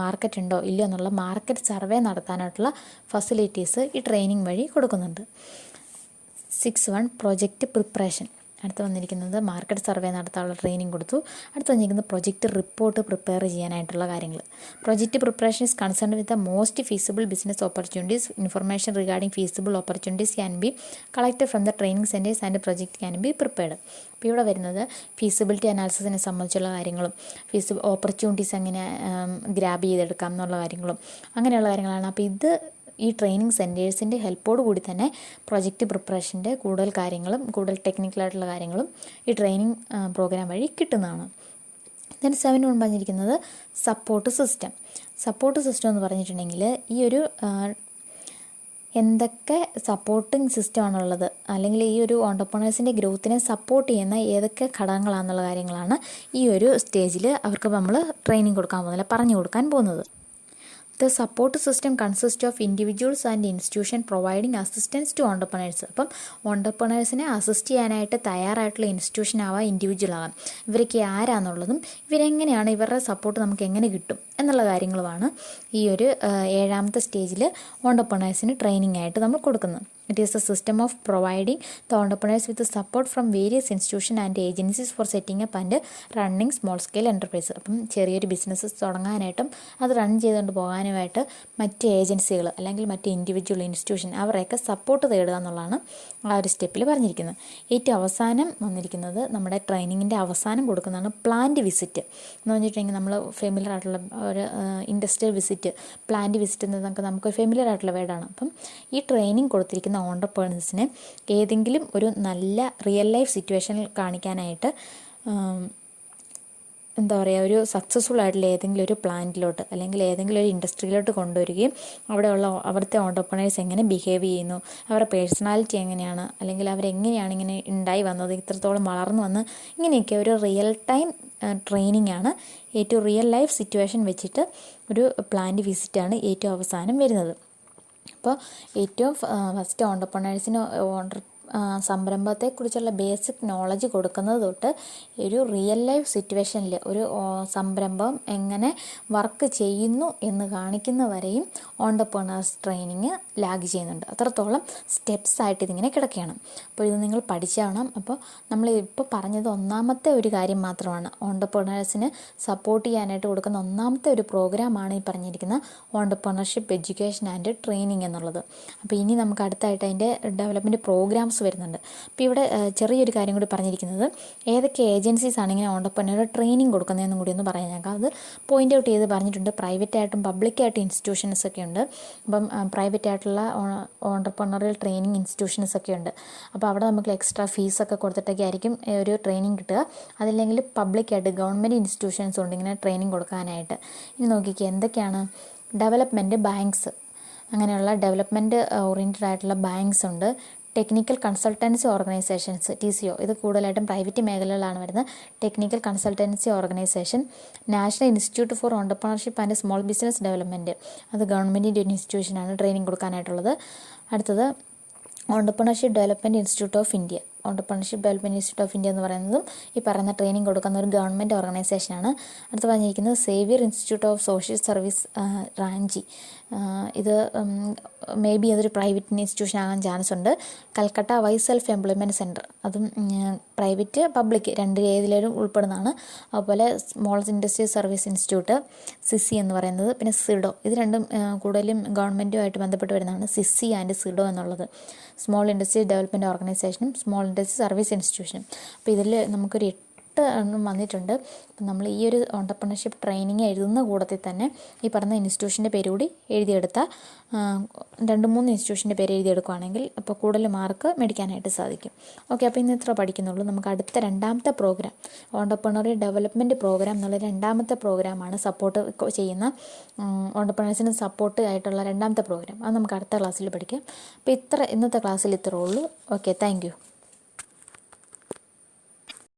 മാർക്കറ്റ് ഉണ്ടോ ഇല്ലയോ എന്നുള്ള മാർക്കറ്റ് സർവേ നടത്താനായിട്ടുള്ള ഫെസിലിറ്റീസ് ഈ ട്രെയിനിങ് വഴി കൊടുക്കുന്നുണ്ട്. 6.1 പ്രൊജക്റ്റ് പ്രിപ്പറേഷൻ. അടുത്ത് വന്നിരിക്കുന്നത് മാർക്കറ്റ് സർവേ നടത്താനുള്ള ട്രെയിനിങ് കൊടുത്തു. അടുത്ത് വന്നിരിക്കുന്നത് പ്രൊജക്റ്റ് റിപ്പോർട്ട് പ്രിപ്പയർ ചെയ്യാനായിട്ടുള്ള കാര്യങ്ങൾ. Project preparation is concerned with the most feasible business opportunities. Information regarding feasible opportunities can be collected from the training centres and project can be prepared. അപ്പോൾ ഇവിടെ വരുന്നത് feasibility അനാലിസിസിനെ സംബന്ധിച്ചുള്ള കാര്യങ്ങളും ഓപ്പർച്യൂണിറ്റീസ് എങ്ങനെ grab ചെയ്തെടുക്കാം എന്നുള്ള കാര്യങ്ങളും അങ്ങനെയുള്ള കാര്യങ്ങളാണ്. അപ്പോൾ ഇത് ഈ ട്രെയിനിങ് സെൻറ്റേഴ്സിൻ്റെ ഹെൽപ്പോട് കൂടി തന്നെ പ്രൊജക്റ്റ് പ്രിപ്പറേഷൻ്റെ കൂടുതൽ കാര്യങ്ങളും കൂടുതൽ ടെക്നിക്കലായിട്ടുള്ള കാര്യങ്ങളും ഈ ട്രെയിനിങ് പ്രോഗ്രാം വഴി കിട്ടുന്നതാണ്. ദെൻ 7 പറഞ്ഞിരിക്കുന്നത് സപ്പോർട്ട് സിസ്റ്റം. സപ്പോർട്ട് സിസ്റ്റം എന്ന് പറഞ്ഞിട്ടുണ്ടെങ്കിൽ ഈ ഒരു എന്തൊക്കെ സപ്പോർട്ടിങ് സിസ്റ്റമാണുള്ളത് അല്ലെങ്കിൽ ഈ ഒരു ഓണ്ടർപ്രണേഴ്സിൻ്റെ ഗ്രോത്തിനെ സപ്പോർട്ട് ചെയ്യുന്ന ഏതൊക്കെ ഘടകങ്ങളാണെന്നുള്ള കാര്യങ്ങളാണ് ഈ ഒരു സ്റ്റേജിൽ അവർക്ക് നമ്മൾ ട്രെയിനിങ് കൊടുക്കാൻ പോകുന്നത്, പറഞ്ഞു കൊടുക്കാൻ പോകുന്നത്. The support system consist of individuals and institution providing assistance to entrepreneurs. അപ്പം ഓണ്ടർപ്രണേഴ്സിനെ അസിസ്റ്റ് ചെയ്യാനായിട്ട് തയ്യാറായിട്ടുള്ള ഇൻസ്റ്റിറ്റ്യൂഷൻ ആവാം, ഇൻഡിവിജ്വൽ ആവാം. ഇവരൊക്കെ ആരാന്നുള്ളതും ഇവരെങ്ങനെയാണ്, ഇവരുടെ സപ്പോർട്ട് നമുക്ക് എങ്ങനെ കിട്ടും എന്നുള്ള കാര്യങ്ങളുമാണ് ഈ ഒരു 7ാമത്തെ സ്റ്റേജിൽ ഓണ്ടർപ്രണേഴ്സിന് ട്രെയിനിങ് ആയിട്ട് നമ്മൾ കൊടുക്കുന്നത്. It is A system of providing the entrepreneurs with support from various institution and agencies four setting up and running small scale enterprise. അപ്പം ചെറിയൊരു ബിസിനസ് തുടങ്ങാനായിട്ടും അത് റൺ ചെയ്തുകൊണ്ട് പോകാനുമായിട്ട് മറ്റ് ഏജൻസികൾ അല്ലെങ്കിൽ മറ്റ് ഇൻഡിവിജ്വൽ ഇൻസ്റ്റിറ്റ്യൂഷൻ അവരെയൊക്കെ സപ്പോർട്ട് തേടുക എന്നുള്ളതാണ് ആ ഒരു സ്റ്റെപ്പിൽ പറഞ്ഞിരിക്കുന്നത്. ഏറ്റവും അവസാനം വന്നിരിക്കുന്നത് നമ്മുടെ ട്രെയിനിങ്ങിൻ്റെ അവസാനം കൊടുക്കുന്നതാണ് പ്ലാന്റ് വിസിറ്റ് എന്ന് പറഞ്ഞിട്ടുണ്ടെങ്കിൽ നമ്മൾ ഫെമിലിയർ ആയിട്ടുള്ള ഒരു ഇൻഡസ്ട്രിയൽ വിസിറ്റ്, പ്ലാന്റ് വിസിറ്റ് എന്നതൊക്കെ നമുക്ക് ഫെമിലിയർ ആയിട്ടുള്ള വേർഡാണ്. അപ്പം ഈ ട്രെയിനിങ് കൊടുത്തിരിക്കുന്ന ഓണ്ടർപ്രണേഴ്സിനെ ഏതെങ്കിലും ഒരു നല്ല റിയൽ ലൈഫ് സിറ്റുവേഷനിൽ കാണിക്കാനായിട്ട് എന്താ പറയുക, ഒരു സക്സസ്ഫുൾ ആയിട്ടുള്ള ഏതെങ്കിലും ഒരു പ്ലാന്റിലോട്ട് അല്ലെങ്കിൽ ഏതെങ്കിലും ഒരു ഇൻഡസ്ട്രിയിലോട്ട് കൊണ്ടുവരികയും അവിടുത്തെ ഓണ്ടർപ്രണേഴ്സ് എങ്ങനെ ബിഹേവ് ചെയ്യുന്നു, അവരുടെ പേഴ്സണാലിറ്റി എങ്ങനെയാണ്, അല്ലെങ്കിൽ അവരെങ്ങനെയാണ് ഇങ്ങനെ ഉണ്ടായി വന്നത്, ഇത്രത്തോളം വളർന്നു വന്ന്, ഇങ്ങനെയൊക്കെ ഒരു റിയൽ ടൈം ട്രെയിനിങ് ആണ്. ഏറ്റവും റിയൽ ലൈഫ് സിറ്റുവേഷൻ വെച്ചിട്ട് ഒരു പ്ലാന്റ് വിസിറ്റാണ് ഏറ്റവും അവസാനം വരുന്നത്. അപ്പോൾ ഏറ്റവും ഫസ്റ്റ് ഓണ്ടർപ്രണേഴ്സിന് സംരംഭത്തെക്കുറിച്ചുള്ള ബേസിക് നോളജ് കൊടുക്കുന്നത് തൊട്ട് ഒരു റിയൽ ലൈഫ് സിറ്റുവേഷനിൽ ഒരു സംരംഭം എങ്ങനെ വർക്ക് ചെയ്യുന്നു എന്ന് കാണിക്കുന്ന വരെയും ഓണ്ടർപ്രണേഴ്സ് ട്രെയിനിങ് ലാഗ് ചെയ്യുന്നുണ്ട്. അത്രത്തോളം സ്റ്റെപ്സ് ആയിട്ട് ഇതിങ്ങനെ കിടക്കുകയാണ്. അപ്പോൾ ഇത് നിങ്ങൾ പഠിച്ചാവണം. അപ്പോൾ നമ്മൾ ഇപ്പോൾ പറഞ്ഞത് ഒന്നാമത്തെ ഒരു കാര്യം മാത്രമാണ്, ഓണ്ടർപ്രണേഴ്സിന് സപ്പോർട്ട് ചെയ്യാനായിട്ട് കൊടുക്കുന്ന ഒന്നാമത്തെ ഒരു പ്രോഗ്രാമാണ് ഈ പറഞ്ഞിരിക്കുന്ന ഓണ്ടർപ്രണർഷിപ്പ് എഡ്യൂക്കേഷൻ ആൻഡ് ട്രെയിനിങ് എന്നുള്ളത്. അപ്പോൾ ഇനി നമുക്ക് അടുത്തായിട്ട് അതിൻ്റെ ഡെവലപ്മെൻറ്റ് പ്രോഗ്രാംസ് വരുന്നുണ്ട്. അപ്പോൾ ഇവിടെ ചെറിയൊരു കാര്യം കൂടി പറഞ്ഞിരിക്കുന്നത്, ഏതൊക്കെ ഏജൻസീസാണ് ഇങ്ങനെ ഓണ്ടർപ്രണർ ട്രെയിനിങ് കൊടുക്കുന്നതെന്നും കൂടി ഒന്ന് പറയാനേക്കാം. അത് പോയിൻ്റ് ഔട്ട് ചെയ്ത് പറഞ്ഞിട്ടുണ്ട്. പ്രൈവറ്റായിട്ടും പബ്ലിക്കായിട്ടും ഇൻസ്റ്റിറ്റ്യൂഷൻസ് ഒക്കെ ഉണ്ട്. അപ്പം പ്രൈവറ്റ് ആയിട്ടുള്ള ഓണ്ടർപ്രണറിയൽ ട്രെയിനിങ് ഇൻസ്റ്റിറ്റ്യൂഷൻസ് ഒക്കെ ഉണ്ട്. അപ്പോൾ അവിടെ നമുക്ക് എക്സ്ട്രാ ഫീസൊക്കെ കൊടുത്തിട്ടൊക്കെ ആയിരിക്കും ഒരു ട്രെയിനിങ് കിട്ടുക. അതല്ലെങ്കിൽ പബ്ലിക്കായിട്ട് ഗവൺമെൻറ് ഇൻസ്റ്റിറ്റ്യൂഷൻസ് ഉണ്ട് ഇങ്ങനെ ട്രെയിനിങ് കൊടുക്കാനായിട്ട്. ഇനി നോക്കിക്കുക എന്തൊക്കെയാണ്. ഡെവലപ്മെൻറ്റ് ബാങ്ക്സ്, അങ്ങനെയുള്ള ഡെവലപ്മെൻറ്റ് ഓറിയൻറ്റഡ് ആയിട്ടുള്ള ബാങ്ക്സ് ഉണ്ട്. ടെക്നിക്കൽ കൺസൾട്ടൻസി ഓർഗനൈസേഷൻസ് TCO, ഇത് കൂടുതലായിട്ടും പ്രൈവറ്റ് മേഖലകളിലാണ് വരുന്നത്. Technical consultancy organisation. National institute four entrepreneurship and small business development, അത് ഗവൺമെൻറ്റിൻ്റെ ഒരു ഇൻസ്റ്റിറ്റ്യൂഷനാണ് ട്രെയിനിങ് കൊടുക്കാനായിട്ടുള്ളത്. അടുത്തത് entrepreneurship development institute of India. Entrepreneurship development institute of India എന്ന് പറയുന്നതും ഈ പറയുന്ന ട്രെയിനിങ് കൊടുക്കുന്ന ഒരു ഗവൺമെൻറ് ഓർഗനൈസേഷനാണ്. അടുത്ത് പറഞ്ഞിരിക്കുന്നത് Xavier institute of social service Ranchi. ഇത് മേ ബി അതൊരു പ്രൈവറ്റ് ഇൻസ്റ്റിറ്റ്യൂഷൻ ആകാൻ ചാൻസ് ഉണ്ട്. Calcutta wise self employment centre, അതും പ്രൈവറ്റ് പബ്ലിക് ഏതിലും ഉൾപ്പെടുന്നതാണ്. അതുപോലെ small industry service institute CC എന്ന് പറയുന്നത്. പിന്നെ സിഡോ, ഇത് രണ്ടും കൂടുതലും ഗവൺമെൻറ്റുമായിട്ട് ബന്ധപ്പെട്ട് വരുന്നതാണ്, സിസി ആൻഡ് സിഡോ എന്നുള്ളത്. സ്മോൾ ഇൻഡസ്ട്രി ഡെവലപ്മെൻറ്റ് ഓർഗനൈസേഷനും സ്മോൾ ഇൻഡസ്ട്രി സർവീസ് ഇൻസ്റ്റിറ്റ്യൂഷനും. അപ്പോൾ ഇതിൽ നമുക്കൊരു 8 എണ്ണം വന്നിട്ടുണ്ട്. അപ്പം നമ്മൾ ഈ ഒരു ഓണ്ടർപ്രണർഷിപ്പ് ട്രെയിനിങ് എഴുതുന്ന കൂടത്തിൽ തന്നെ ഈ പറഞ്ഞ ഇൻസ്റ്റിറ്റ്യൂഷൻ്റെ പേര് കൂടി എഴുതിയെടുത്താൽ 2-3 ഇൻസ്റ്റിറ്റ്യൂഷൻ്റെ പേര് എഴുതിയെടുക്കുകയാണെങ്കിൽ അപ്പോൾ കൂടുതൽ മാർക്ക് മേടിക്കാനായിട്ട് സാധിക്കും. ഓക്കെ, അപ്പോൾ ഇന്ന് ഇത്ര പഠിക്കുന്നുള്ളൂ. നമുക്ക് അടുത്ത 2ാമത്തെ പ്രോഗ്രാം, ഓണ്ടർപ്രണറി ഡെവലപ്മെൻറ്റ് പ്രോഗ്രാം എന്നുള്ള 2ാമത്തെ പ്രോഗ്രാമാണ് സപ്പോർട്ട് ചെയ്യുന്ന ഓണ്ടർപ്രണേഴ്സിന് സപ്പോർട്ട് ആയിട്ടുള്ള 2ാമത്തെ പ്രോഗ്രാം. അത് നമുക്ക് അടുത്ത ക്ലാസ്സിൽ പഠിക്കാം. അപ്പോൾ ഇന്നത്തെ ക്ലാസ്സിൽ ഇത്രേ ഉള്ളൂ. Okay, thank you.